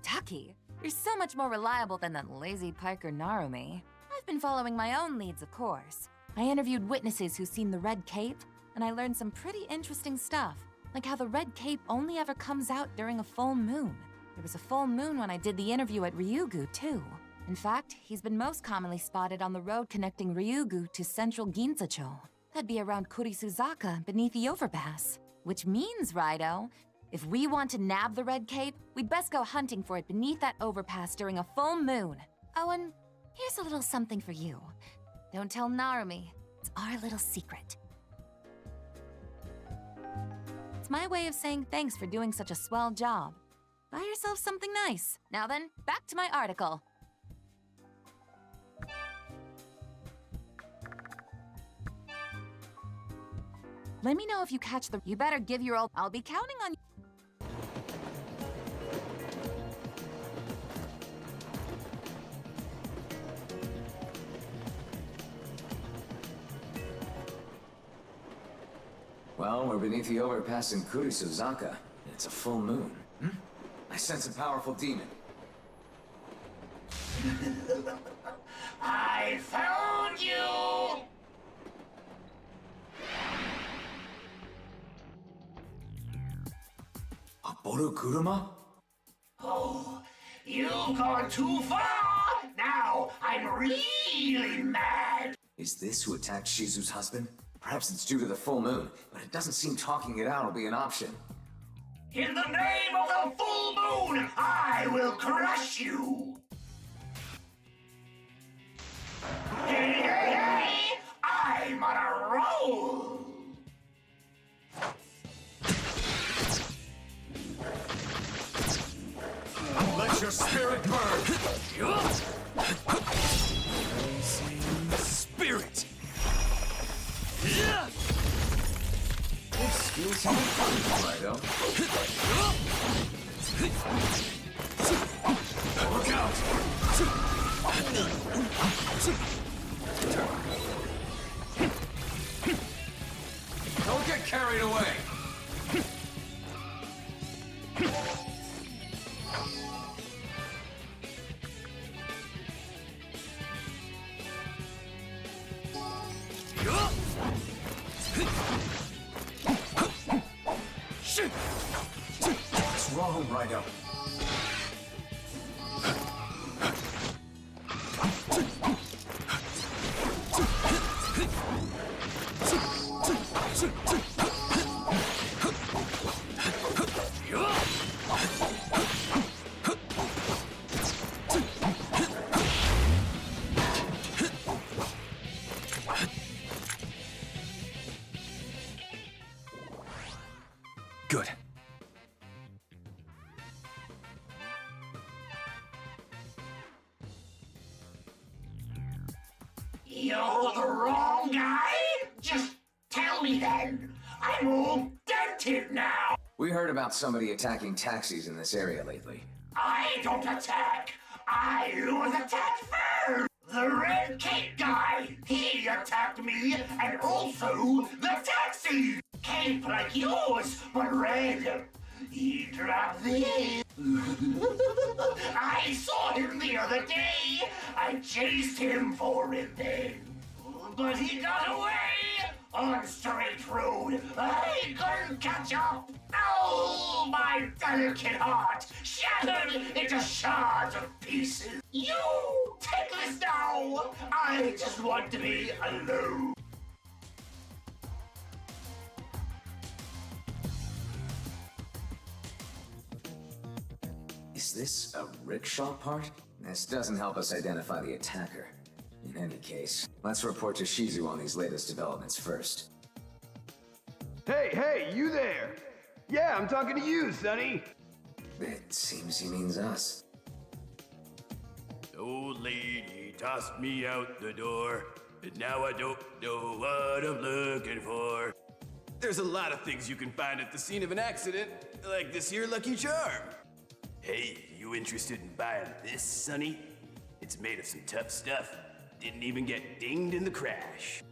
M: Taki, you're so much more reliable than that lazy piker Narumi. I've been following my own leads, of course. I interviewed witnesses who've seen the red cape, and I learned some pretty interesting stuff, like how the red cape only ever comes out during a full moon. There was a full moon when I did the interview at Ryugu, too. In fact, he's been most commonly spotted on the road connecting Ryugu to central Ginzacho. That'd be around Kurisuzaka, beneath the overpass. Which means, Raidou, if we want to nab the Red Cape, we'd best go hunting for it beneath that overpass during a full moon. Oh, and here's a little something for you. Don't tell Narumi. It's our little secret. It's my way of saying thanks for doing such a swell job. Buy yourself something nice. Now then, back to my article. Let me know if you catch the... You better give your old... I'll be counting on you.
A: Well, we're beneath the overpass in Kurisuzaka, and it's a full moon. I sense a powerful demon.
T: I found you!
A: Boru Kuruma?
T: Oh, you've gone too far! Now I'm really mad!
A: Is this who attacked Shizu's husband? Perhaps it's due to the full moon, but it doesn't seem talking it out will be an option.
T: In the name of the full moon, I will crush you! Hey, hey, hey! I'm on a roll!
J: Let your spirit burn! Spirit!
A: Excuse me, Raidou.
J: Look out!
A: Don't get carried away! What's wrong, Raidou?
J: Good.
T: You're the wrong guy? Just tell me then. I'm all dented now.
A: We heard about somebody attacking taxis in this area lately.
T: I don't attack. I was attacked first. The Red Cape guy. He attacked me and also the taxi. Cape like yours, but red. He dropped this. I saw him the other day. I chased him for it then. But he got away on straight road. I couldn't catch up. Oh, my delicate heart shattered into shards of pieces. You take this now. I just want to be alone.
A: Is this a rickshaw part? This doesn't help us identify the attacker. In any case, let's report to Shizu on these latest developments first.
H: Hey, you there! Yeah, I'm talking to you, Sonny!
A: It seems he means us.
S: Old lady tossed me out the door, and now I don't know what I'm looking for. There's a lot of things you can find at the scene of an accident, like this here Lucky Charm. Hey, you interested in buying this, Sonny? It's made of some tough stuff. Didn't even get dinged in the crash.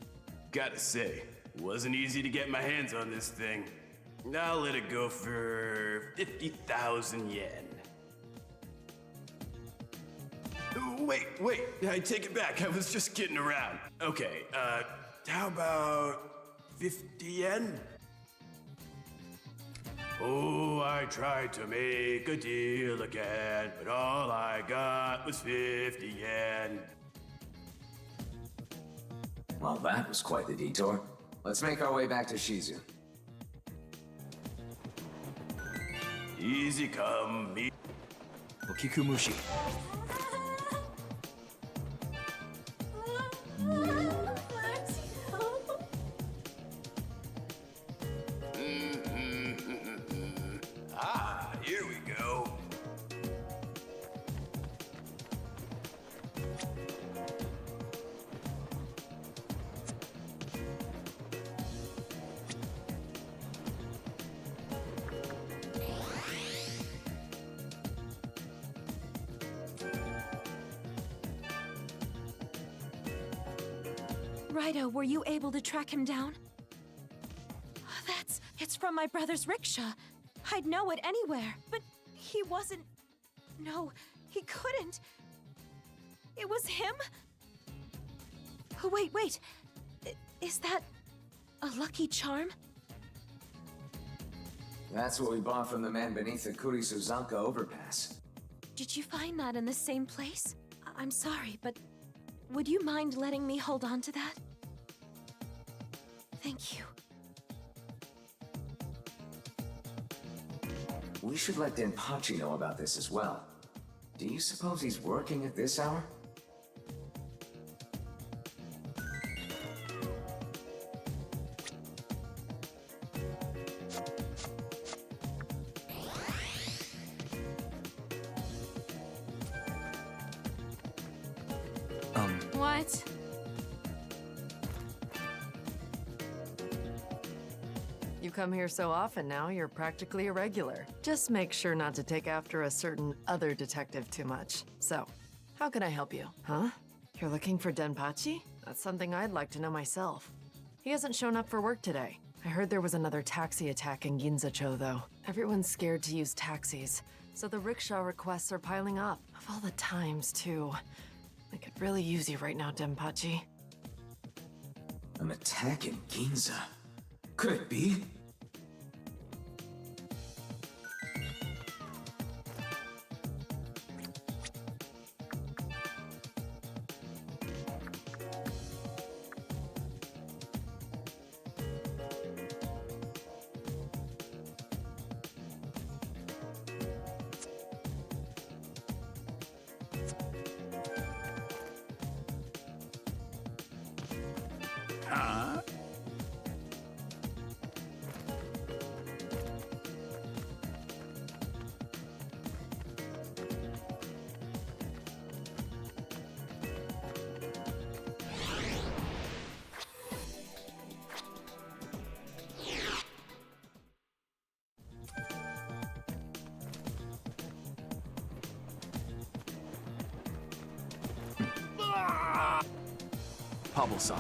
S: Gotta say, wasn't easy to get my hands on this thing. I'll let it go for 50,000 yen. Wait, I take it back. I was just kidding around. Okay, how about 50 yen? Oh, I tried to make a deal again, but all I got was 50 yen.
A: Well, that was quite the detour. Let's make our way back to Shizu.
S: Easy come, me.
Q: Okikumushi.
S: Ah, here we go.
R: Raidou, were you able to track him down? It's from my brother's rickshaw. I'd know it anywhere, but he wasn't... No, he couldn't. It was him? Oh, wait. Is that a lucky charm?
A: That's what we bought from the man beneath the Kurisuzaka overpass.
R: Did you find that in the same place? I'm sorry, but would you mind letting me hold on to that? Thank you.
A: We should let Denpachi know about this as well. Do you suppose he's working at this hour?
E: What?
P: You come here so often now, you're practically a regular. Just make sure not to take after a certain other detective too much. So, how can I help you? Huh? You're looking for Denpachi? That's something I'd like to know myself. He hasn't shown up for work today. I heard there was another taxi attack in Ginzacho, though. Everyone's scared to use taxis, so the rickshaw requests are piling up. Of all the times, too. I could really use you right now, Denpachi.
A: An attack in Ginza? Could it be?
T: Huh?
Q: Pablo-san.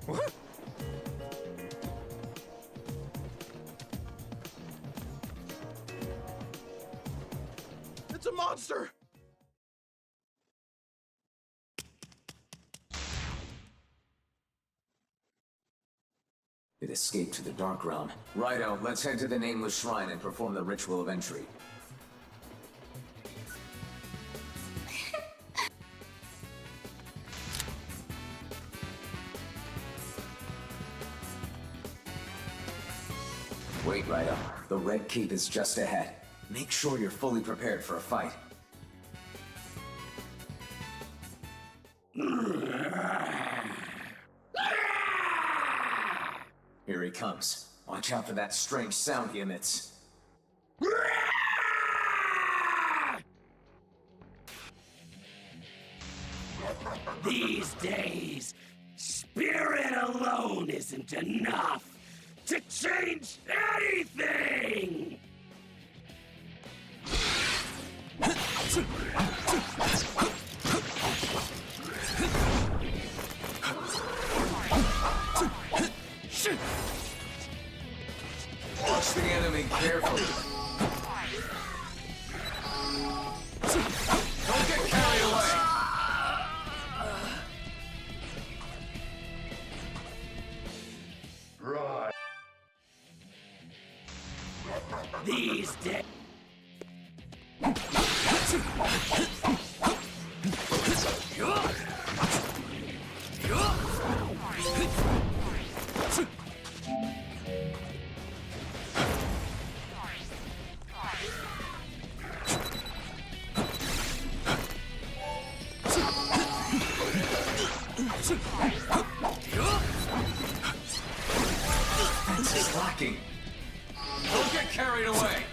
J: What? It's a monster!
A: It escaped to the Dark Realm. Righto, let's head to the Nameless Shrine and perform the ritual of entry. Wait, Righto. The Red Keep is just ahead. Make sure you're fully prepared for a fight. Here he comes. Watch out for that strange sound he emits.
T: These days, spirit alone isn't enough to change anything!
A: Watch the enemy carefully. Don't get carried away. Fence is locking. Don't get carried away.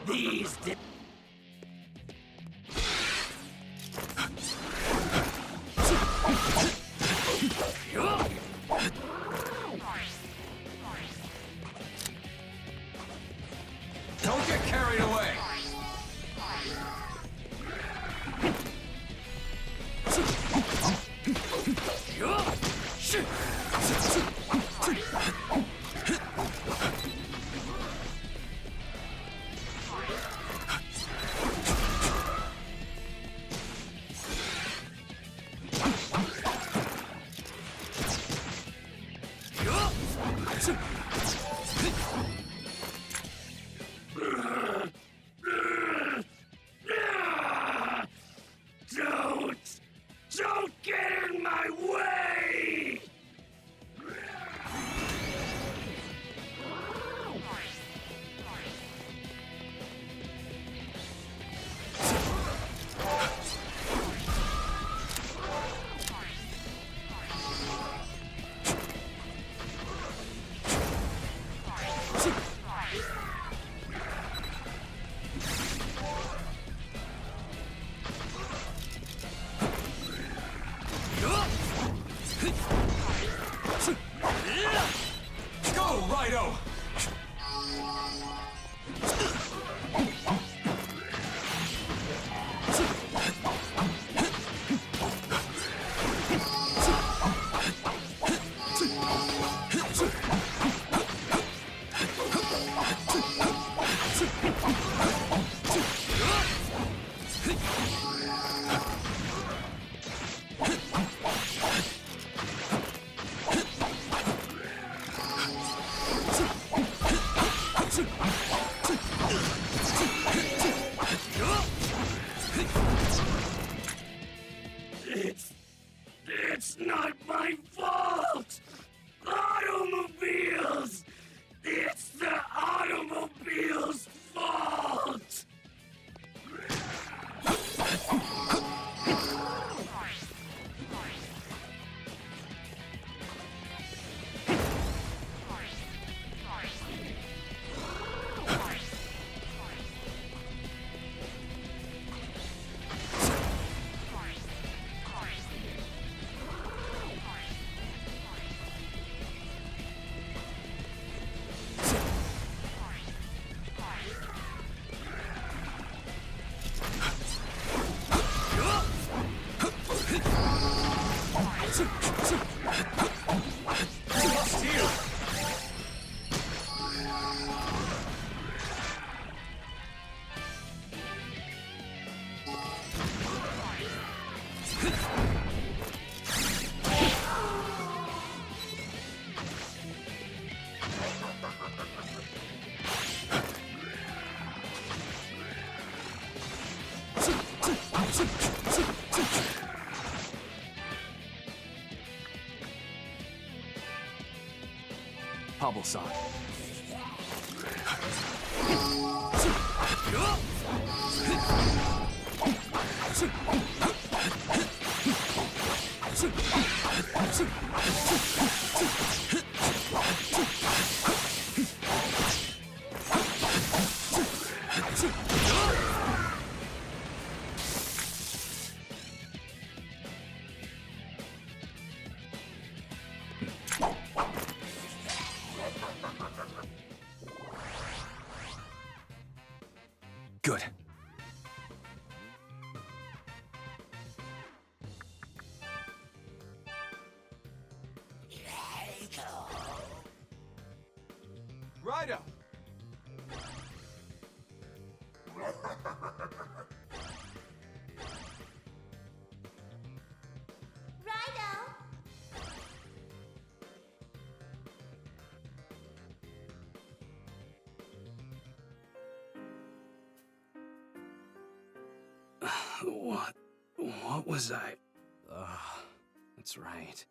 T: These
A: Don't get carried away.
T: Don't get in my way!
A: Go, Raidou!
T: It's not my fault! Automobiles! It's the automobile's fault!
Q: Pablo-san. Good.
J: Raidou!
Q: What was I? That's right.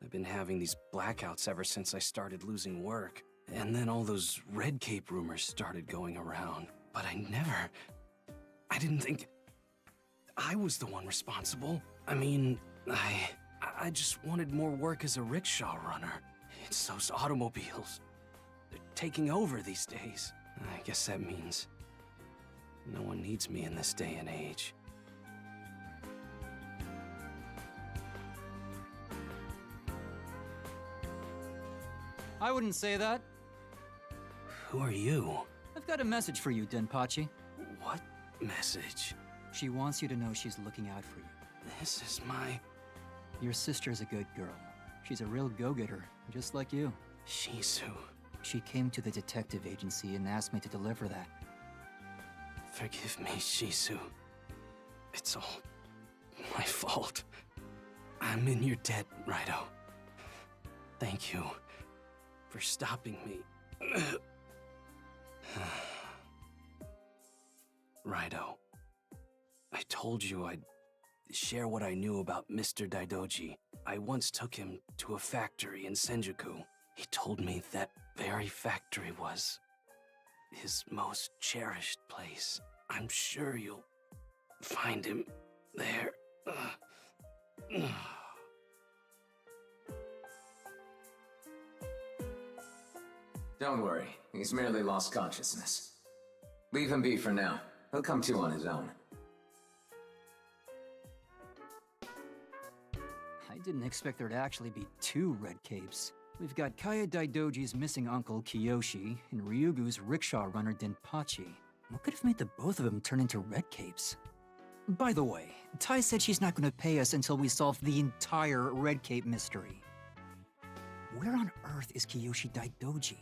Q: I've been having these blackouts ever since I started losing work. And then all those Red Cape rumors started going around. But I didn't think I was the one responsible. I mean, I just wanted more work as a rickshaw runner. It's those automobiles. They're taking over these days. I guess that means no one needs me in this day and age.
F: I wouldn't say that.
Q: Who are you?
F: I've got a message for you, Denpachi.
Q: What message?
F: She wants you to know she's looking out for you.
Q: This is my...
F: Your sister's a good girl. She's a real go-getter, just like you.
Q: Shizu.
F: She came to the detective agency and asked me to deliver that.
Q: Forgive me, Shizu. It's all my fault. I'm in your debt, Raidou. Thank you for stopping me. Raidou, I told you I'd share what I knew about Mr. Daidoji. I once took him to a factory in Senjuku. He told me that very factory was his most cherished place. I'm sure you'll find him there.
A: Don't worry, he's merely lost consciousness. Leave him be for now. He'll come to on his own.
F: I didn't expect there to actually be two Red Capes. We've got Kaya Daidoji's missing uncle, Kiyoshi, and Ryugu's rickshaw runner, Denpachi. What could have made the both of them turn into Red Capes? By the way, Tai said she's not going to pay us until we solve the entire Red Cape mystery. Where on earth is Kiyoshi Daidoji?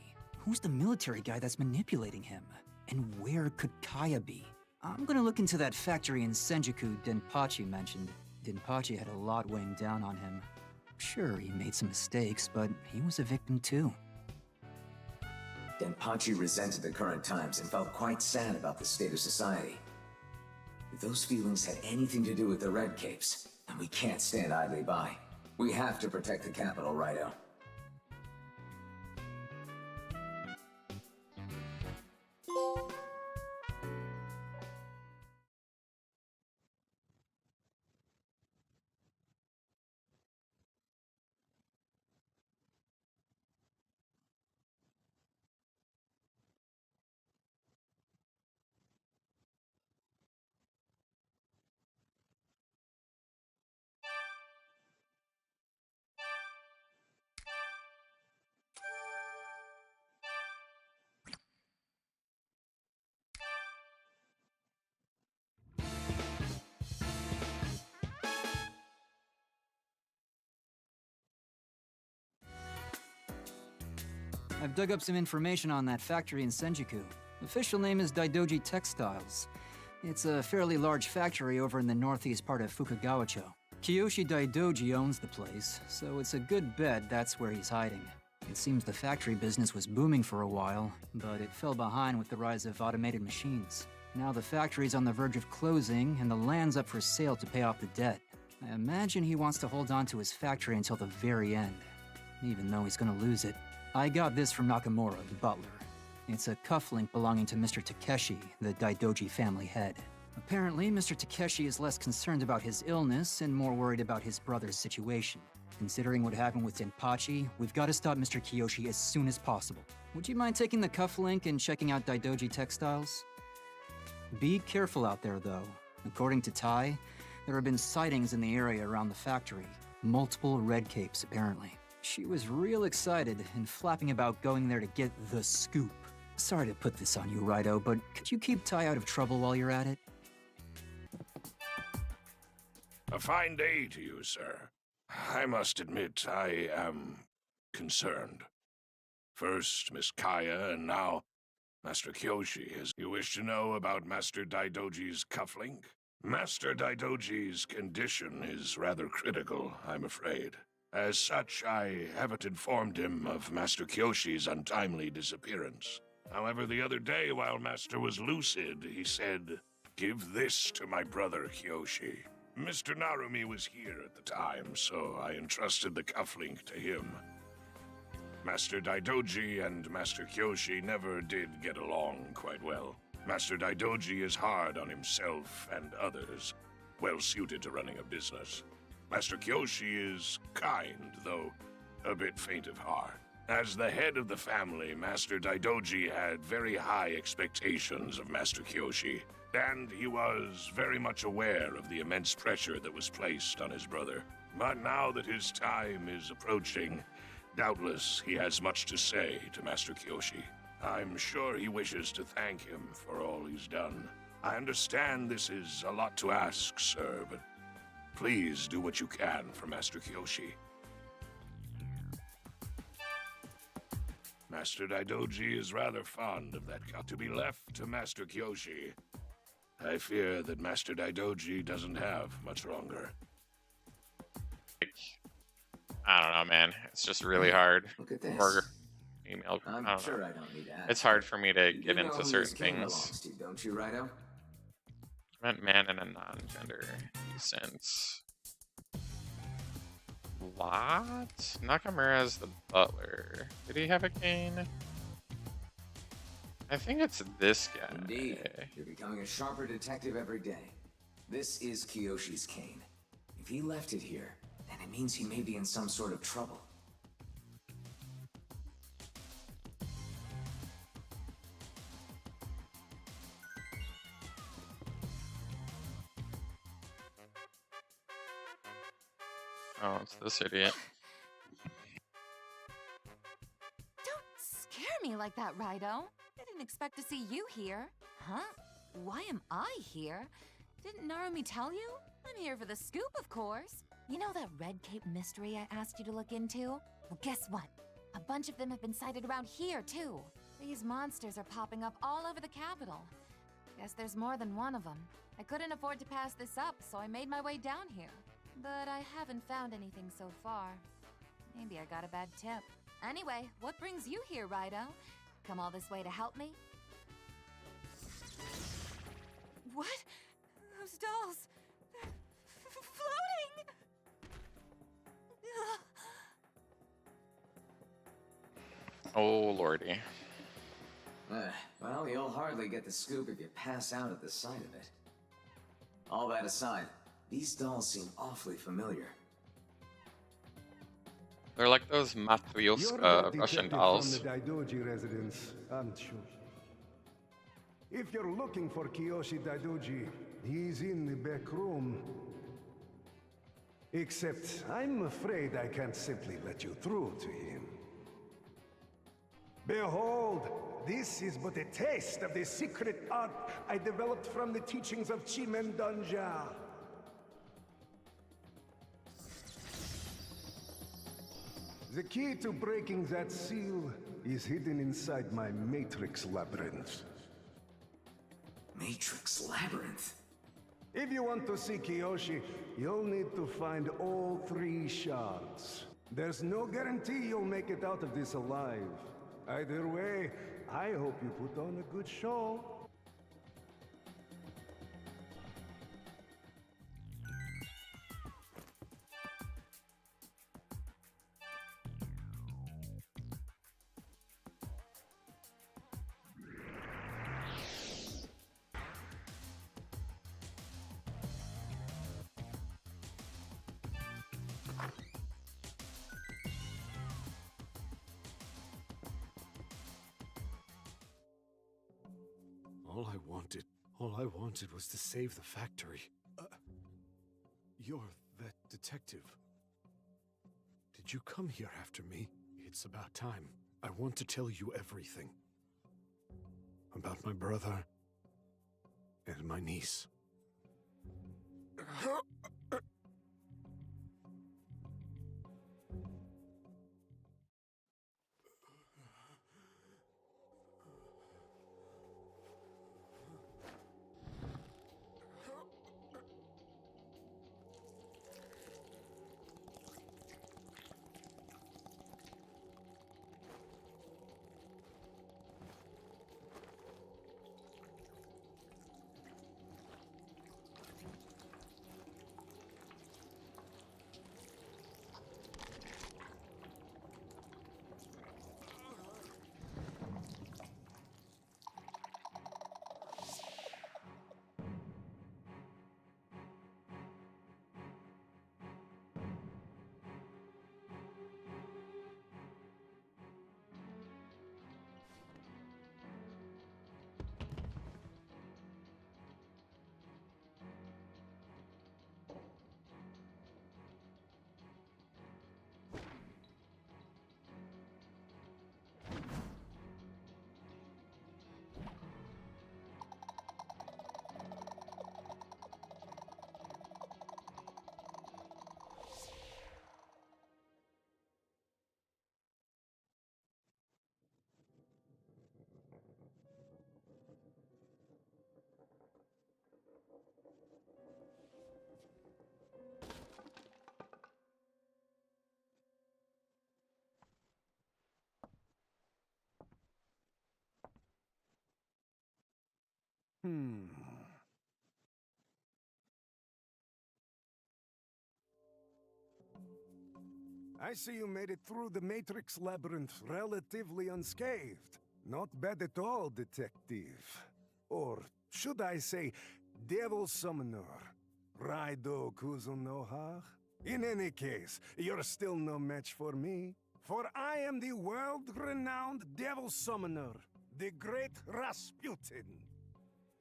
F: Who's the military guy that's manipulating him? And where could Kaya be? I'm gonna look into that factory in Senjuku Denpachi mentioned. Denpachi had a lot weighing down on him. Sure, he made some mistakes, but he was a victim too.
A: Denpachi resented the current times and felt quite sad about the state of society. If those feelings had anything to do with the Red Capes, then we can't stand idly by. We have to protect the capital, Raidou.
F: I've dug up some information on that factory in Senjuku. Official name is Daidoji Textiles. It's a fairly large factory over in the northeast part of Fukagawacho. Kiyoshi Daidoji owns the place, so it's a good bet that's where he's hiding. It seems the factory business was booming for a while, but it fell behind with the rise of automated machines. Now the factory's on the verge of closing, and the land's up for sale to pay off the debt. I imagine he wants to hold on to his factory until the very end, even though he's gonna lose it. I got this from Nakamura, the butler. It's a cufflink belonging to Mr. Takeshi, the Daidoji family head. Apparently, Mr. Takeshi is less concerned about his illness and more worried about his brother's situation. Considering what happened with Denpachi, we've got to stop Mr. Kiyoshi as soon as possible. Would you mind taking the cufflink and checking out Daidoji Textiles? Be careful out there, though. According to Tai, there have been sightings in the area around the factory. Multiple Red Capes, apparently. She was real excited and flapping about going there to get the scoop. Sorry to put this on you, Raidou, but could you keep Tai out of trouble while you're at it?
C: A fine day to you, sir. I must admit, I am concerned. First Miss Kaya, and now Master Kyoshi. As you wish to know about Master Daidoji's cufflink? Master Daidoji's condition is rather critical, I'm afraid. As such, I haven't informed him of Master Kyoshi's untimely disappearance. However, the other day, while Master was lucid, he said, "Give this to my brother Kyoshi." Mr. Narumi was here at the time, so I entrusted the cufflink to him. Master Daidoji and Master Kyoshi never did get along quite well. Master Daidoji is hard on himself and others, well suited to running a business. Master Kyoshi is kind, though a bit faint of heart. As the head of the family, Master Daidoji had very high expectations of Master Kyoshi, and he was very much aware of the immense pressure that was placed on his brother. But now that his time is approaching, doubtless he has much to say to Master Kyoshi. I'm sure he wishes to thank him for all he's done. I understand this is a lot to ask, sir, but please do what you can for Master Kyoshi. Master Daidoji is rather fond of that cup. To be left to Master Kyoshi, I fear that Master Daidoji doesn't have much longer.
L: I don't know, man. It's just really hard.
A: Look at this.
L: For email.
A: I'm
L: I don't
A: sure
L: know.
A: I don't need to ask.
L: It's hard for me to
A: You
L: get
A: know
L: into
A: who
L: certain
A: this king
L: things.
A: belongs to, don't you, Raidou?
L: I meant man in a non-gender sense. What? Nakamura's the butler. Did he have a cane? I think it's this guy.
A: Indeed. You're becoming a sharper detective every day. This is Kyoshi's cane. If he left it here, then it means he may be in some sort of trouble.
L: Oh, it's this idiot.
M: Don't scare me like that, Raidou. I didn't expect to see you here. Huh? Why am I here? Didn't Narumi tell you? I'm here for the scoop, of course. You know that Red Cape mystery I asked you to look into? Well, guess what? A bunch of them have been sighted around here, too. These monsters are popping up all over the capital. Guess there's more than one of them. I couldn't afford to pass this up, so I made my way down here. But I haven't found anything so far. Maybe I got a bad tip. Anyway, what brings you here, Raidou? Come all this way to help me? What? Those dolls... they're floating!
L: Oh, lordy.
A: Well, you'll hardly get the scoop if you pass out at the sight of it. All that aside, these dolls seem awfully familiar.
L: They're like those Matryoshka Russian dolls.
K: From the Daidoji residence, aren't you? If you're looking for Kiyoshi Daidoji, he's in the back room. Except, I'm afraid I can't simply let you through to him. Behold, this is but a taste of the secret art I developed from the teachings of Chimendanja. The key to breaking that seal is hidden inside my Matrix Labyrinth.
A: Matrix Labyrinth?
K: If you want to see Kiyoshi, you'll need to find all 3 shards. There's no guarantee you'll make it out of this alive. Either way, I hope you put on a good show.
J: All I wanted was to save the factory. You're that detective. Did you come here after me? It's about time. I want to tell you everything. About my brother and my niece.
K: I see you made it through the Matrix Labyrinth relatively unscathed. Not bad at all, detective. Or should I say, Devil Summoner, Raidou Kuzunoha? In any case, you're still no match for me. For I am the world-renowned Devil Summoner, the great Rasputin.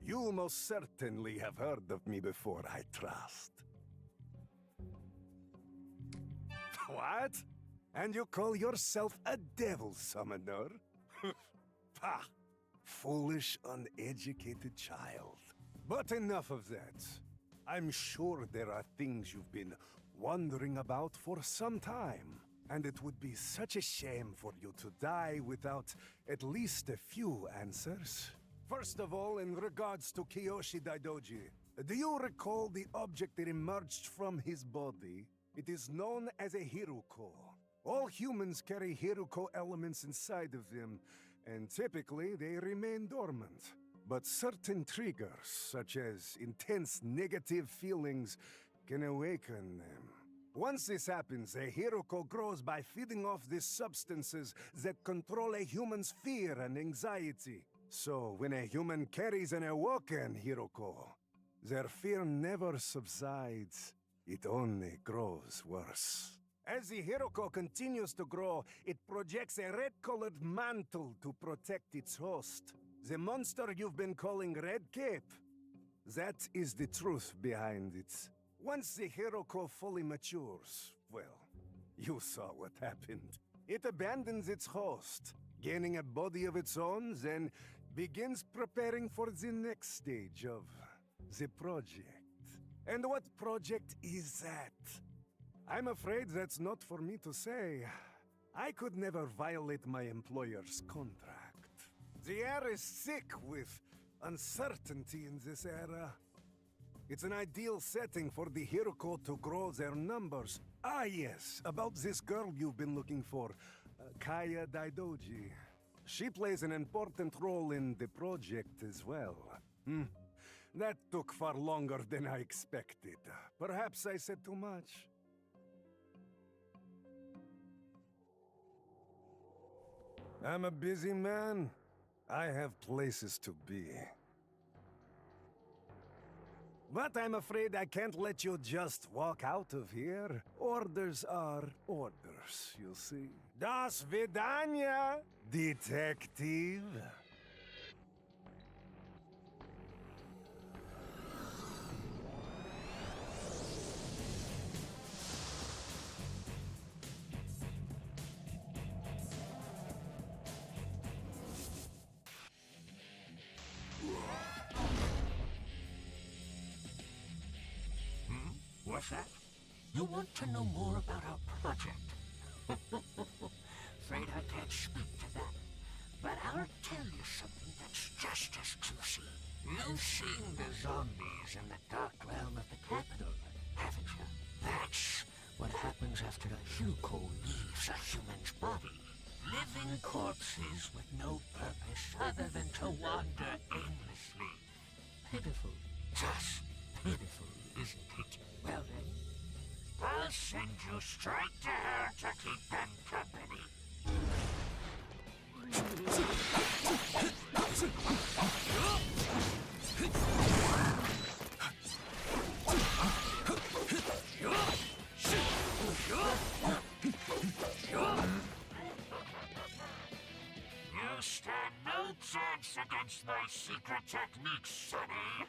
K: You most certainly have heard of me before, I trust. What? And you call yourself a Devil Summoner? Pah! Foolish, uneducated child. But enough of that. I'm sure there are things you've been wondering about for some time. And it would be such a shame for you to die without at least a few answers. First of all, in regards to Kiyoshi Daidoji, do you recall the object that emerged from his body? It is known as a Hiruko. All humans carry Hiruko elements inside of them, and typically they remain dormant. But certain triggers, such as intense negative feelings, can awaken them. Once this happens, a Hiruko grows by feeding off these substances that control a human's fear and anxiety. So, when a human carries an awoken Hiruko, their fear never subsides. It only grows worse. As the Hiruko continues to grow, it projects a red-colored mantle to protect its host. The monster you've been calling Red Cape. That is the truth behind it. Once the Hiruko fully matures, well, you saw what happened. It abandons its host, gaining a body of its own, then begins preparing for the next stage of the project. And what project is that? I'm afraid that's not for me to say. I could never violate my employer's contract. The air is thick with uncertainty in this era. It's an ideal setting for the Hiruko to grow their numbers. Ah yes, about this girl you've been looking for, Kaya Daidoji. She plays an important role in the project as well. That took far longer than I expected. Perhaps I said too much. I'm a busy man. I have places to be. But I'm afraid I can't let you just walk out of here. Orders are orders, you see. Das Vidania, detective.
T: What's that? You want to know more about our project? Afraid I can't speak to that. But I'll tell you something that's just as juicy. You've seen the zombies in the dark realm of the capital, haven't you? That's what happens after a Hugo leaves a human's body. Living corpses with no purpose other than to wander aimlessly. Pitiful. Just pitiful, isn't it? Well then, I'll send you straight to her to keep them company. You stand no chance against my secret techniques, Sonny.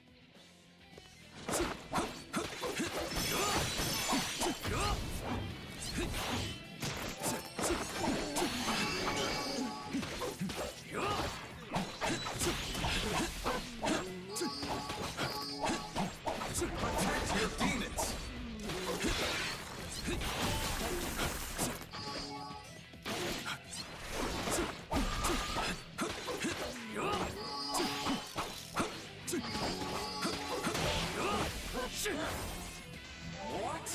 O: Protect your demons!
T: What?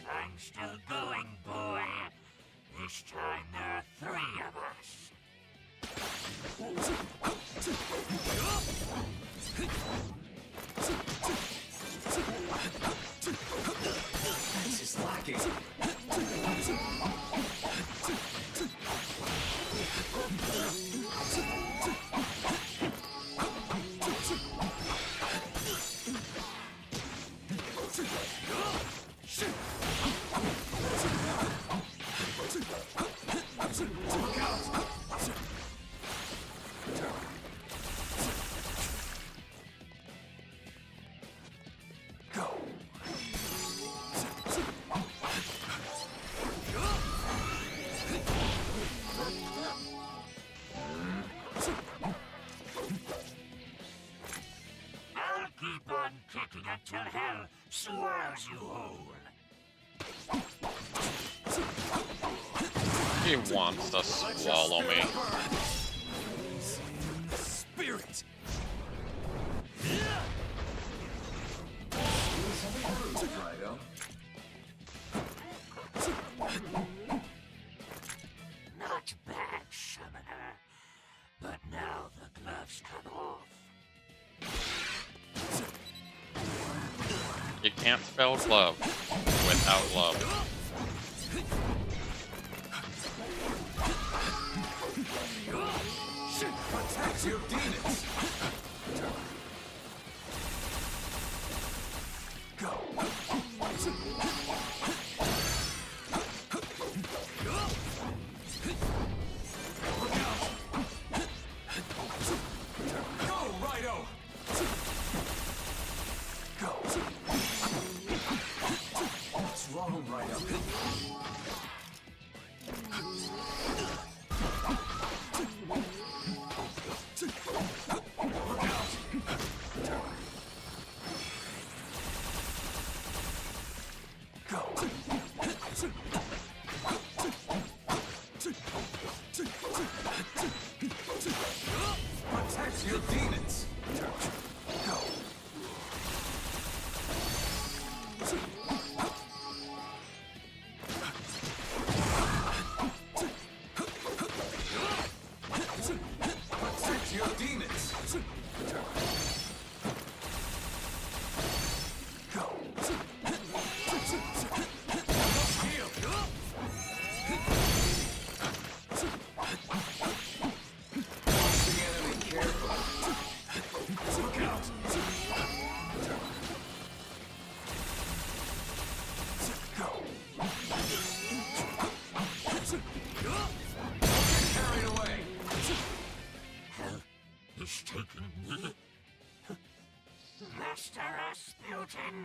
T: I'm still going, boy. This time there are 3 of us.
A: This is lacking.
T: I'll keep on kicking until hell swallows you whole.
L: He wants to swallow me.
J: Spirit!
A: Raidou.
T: Not bad, Summoner. But now the gloves come off.
L: You can't spell glove without love.
A: Protect your demons.
T: Go, Raidou!
A: What's wrong, Raidou? Protect your demons. Protect your demons. Watch the enemy carefully. Look out! Carried away.
T: He's taking me. Master Rasputin.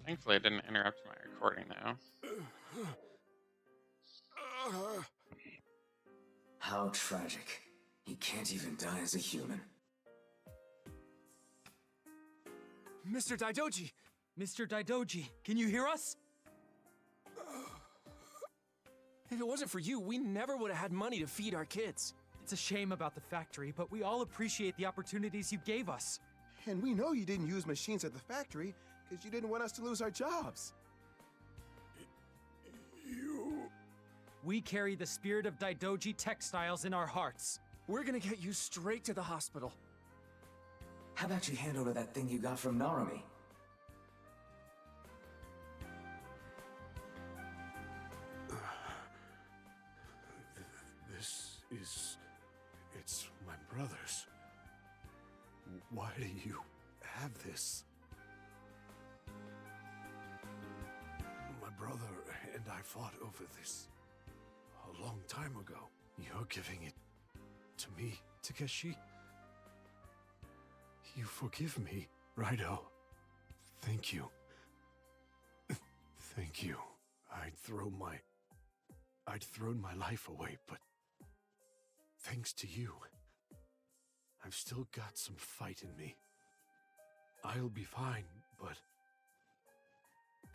L: Thankfully, it didn't interrupt my recording now.
A: How tragic. He can't even die as a human.
I: Mr. Daidoji! Mr. Daidoji, can you hear us? If it wasn't for you, we never would have had money to feed our kids. It's a shame about the factory, but we all appreciate the opportunities you gave us.
V: And we know you didn't use machines at the factory because you didn't want us to lose our jobs.
I: We carry the spirit of Daidoji textiles in our hearts. We're gonna get you straight to the hospital.
A: How about you hand over that thing you got from Narumi?
J: It's my brother's. Why do you have this? My brother and I fought over this a long time ago. You're giving it to me, Takeshi? You forgive me, Raidou. Thank you. Thank you. I'd thrown my life away, but thanks to you, I've still got some fight in me. I'll be fine, but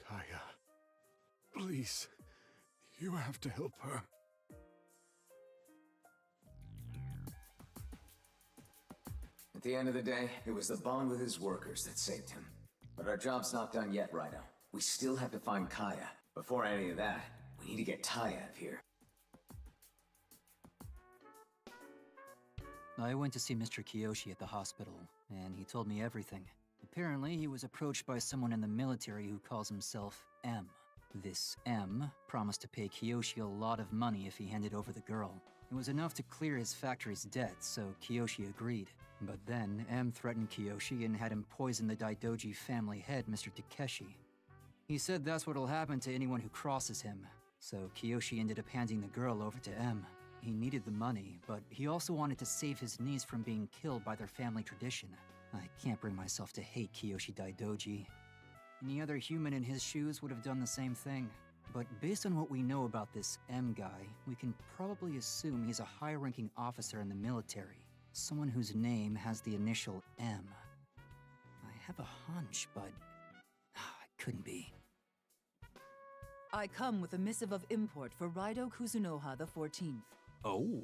J: Kaya, please, you have to help her.
A: At the end of the day, it was the bond with his workers that saved him. But our job's not done yet, Raidou. We still have to find Kaya. Before any of that, we need to get Ty out of here.
F: I went to see Mr. Kiyoshi at the hospital, and he told me everything. Apparently, he was approached by someone in the military who calls himself M. This M promised to pay Kiyoshi a lot of money if he handed over the girl. It was enough to clear his factory's debt, so Kiyoshi agreed. But then, M threatened Kiyoshi and had him poison the Daidoji family head, Mr. Takeshi. He said that's what'll happen to anyone who crosses him, so Kiyoshi ended up handing the girl over to M. He needed the money, but he also wanted to save his niece from being killed by their family tradition. I can't bring myself to hate Kiyoshi Daidoji. Any other human in his shoes would have done the same thing. But based on what we know about this M guy, we can probably assume he's a high-ranking officer in the military. Someone whose name has the initial M. I have a hunch, but it couldn't be.
D: I come with a missive of import for Raidou Kuzunoha the 14th.
F: Oh.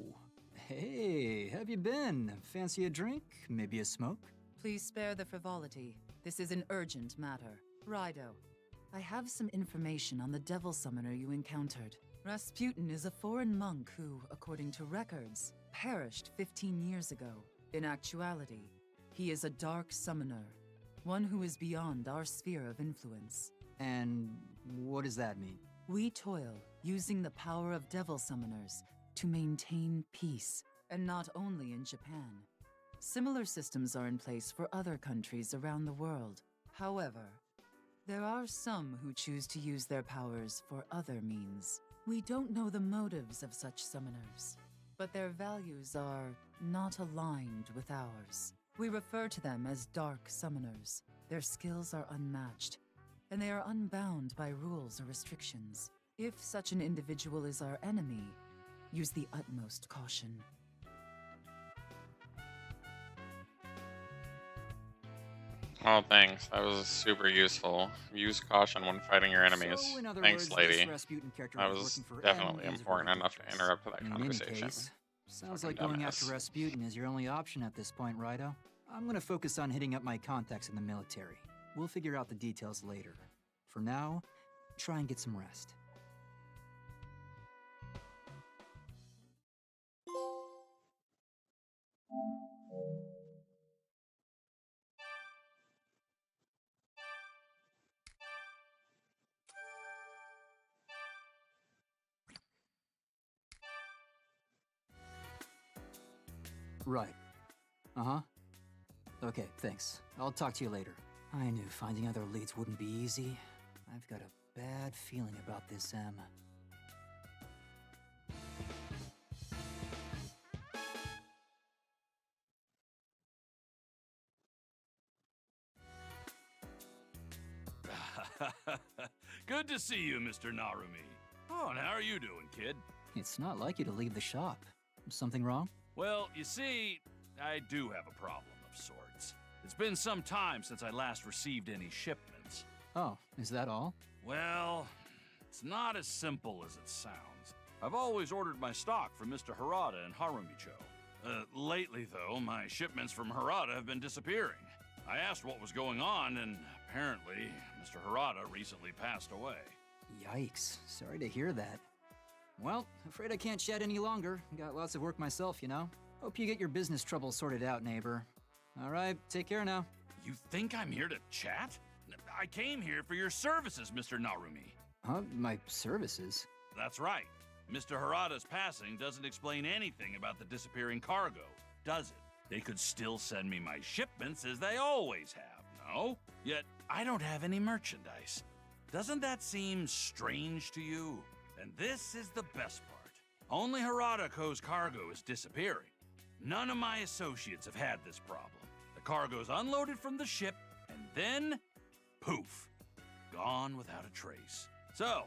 F: Hey, have you been? Fancy a drink? Maybe a smoke?
D: Please spare the frivolity. This is an urgent matter. Raidou, I have some information on the devil summoner you encountered. Rasputin is a foreign monk who, according to records, perished 15 years ago. In actuality, he is a dark summoner, one who is beyond our sphere of influence.
F: And what does that mean?
D: We toil, using the power of devil summoners to maintain peace, and not only in Japan. Similar systems are in place for other countries around the world. However, there are some who choose to use their powers for other means. We don't know the motives of such summoners, but their values are not aligned with ours. We refer to them as dark summoners. Their skills are unmatched, and they are unbound by rules or restrictions. If such an individual is our enemy, use the utmost caution.
L: Oh, thanks. That was super useful. Use caution when fighting your enemies.
F: So, in other
L: Thanks,
F: words,
L: lady.
F: this Rasputin character
L: That
F: was
L: was
F: working for
L: definitely
F: M, who's
L: important
F: working
L: enough
F: for
L: to
F: us.
L: interrupt that
F: In
L: conversation.
F: any case, sounds
L: Fucking
F: like going
L: dumbass.
F: after Rasputin is your only option at this point, Raidou. I'm gonna focus on hitting up my contacts in the military. We'll figure out the details later. For now, try and get some rest. Right. Uh-huh. Okay, thanks. I'll talk to you later. I knew finding other leads wouldn't be easy. I've got a bad feeling about this M.
N: Good to see you, Mr. Narumi. Oh, and how are you doing, kid?
F: It's not like you to leave the shop. Something wrong?
N: Well, you see, I do have a problem of sorts. It's been some time since I last received any shipments.
F: Oh, is that all?
N: Well, it's not as simple as it sounds. I've always ordered my stock from Mr. Harada and Harumicho. Lately, though, my shipments from Harada have been disappearing. I asked what was going on, and apparently, Mr. Harada recently passed away.
F: Yikes. Sorry to hear that. Well, afraid I can't chat any longer. Got lots of work myself, you know. Hope you get your business troubles sorted out, neighbor. All right, take care now.
N: You think I'm here to chat? I came here for your services, Mr. Narumi.
F: Huh? My services?
N: That's right. Mr. Harada's passing doesn't explain anything about the disappearing cargo, does it? They could still send me my shipments as they always have, no? Yet, I don't have any merchandise. Doesn't that seem strange to you? And this is the best part. Only Harada Co.'s cargo is disappearing. None of my associates have had this problem. The cargo's unloaded from the ship, and then, poof, gone without a trace. So,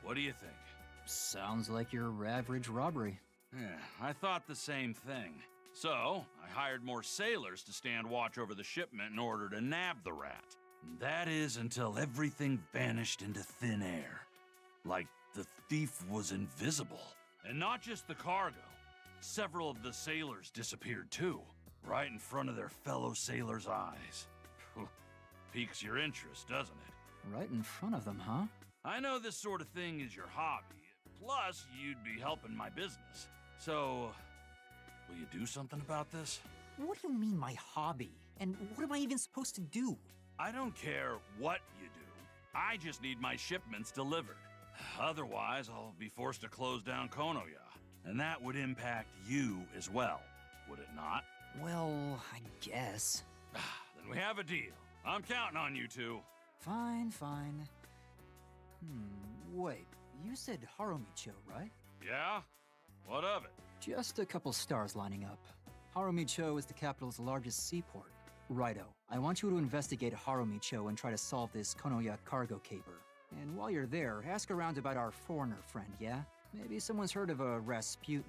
N: what do you think?
F: Sounds like your average robbery.
N: Yeah, I thought the same thing. So, I hired more sailors to stand watch over the shipment in order to nab the rat. And that is until everything vanished into thin air. Like the thief was invisible. And not just the cargo. Several of the sailors disappeared too. right in front of their fellow sailors' eyes. Piques your interest, doesn't it?
F: Right in front of them, huh?
N: I know this sort of thing is your hobby. Plus, you'd be helping my business. So, will you do something about this?
F: What do you mean, my hobby? And what am I even supposed to do?
N: I don't care what you do. I just need my shipments delivered. Otherwise, I'll be forced to close down Konoya. And that would impact you as well, would it not?
F: Well, I guess.
N: Then we have a deal. I'm counting on you two.
F: Fine, fine. Wait, you said Harumicho, right?
N: Yeah? What of it?
F: Just a couple stars lining up. Harumicho is the capital's largest seaport. Raidou, I want you to investigate Harumicho and try to solve this Konoya cargo caper. And while you're there, ask around about our foreigner friend, yeah? Maybe someone's heard of a Rasputin.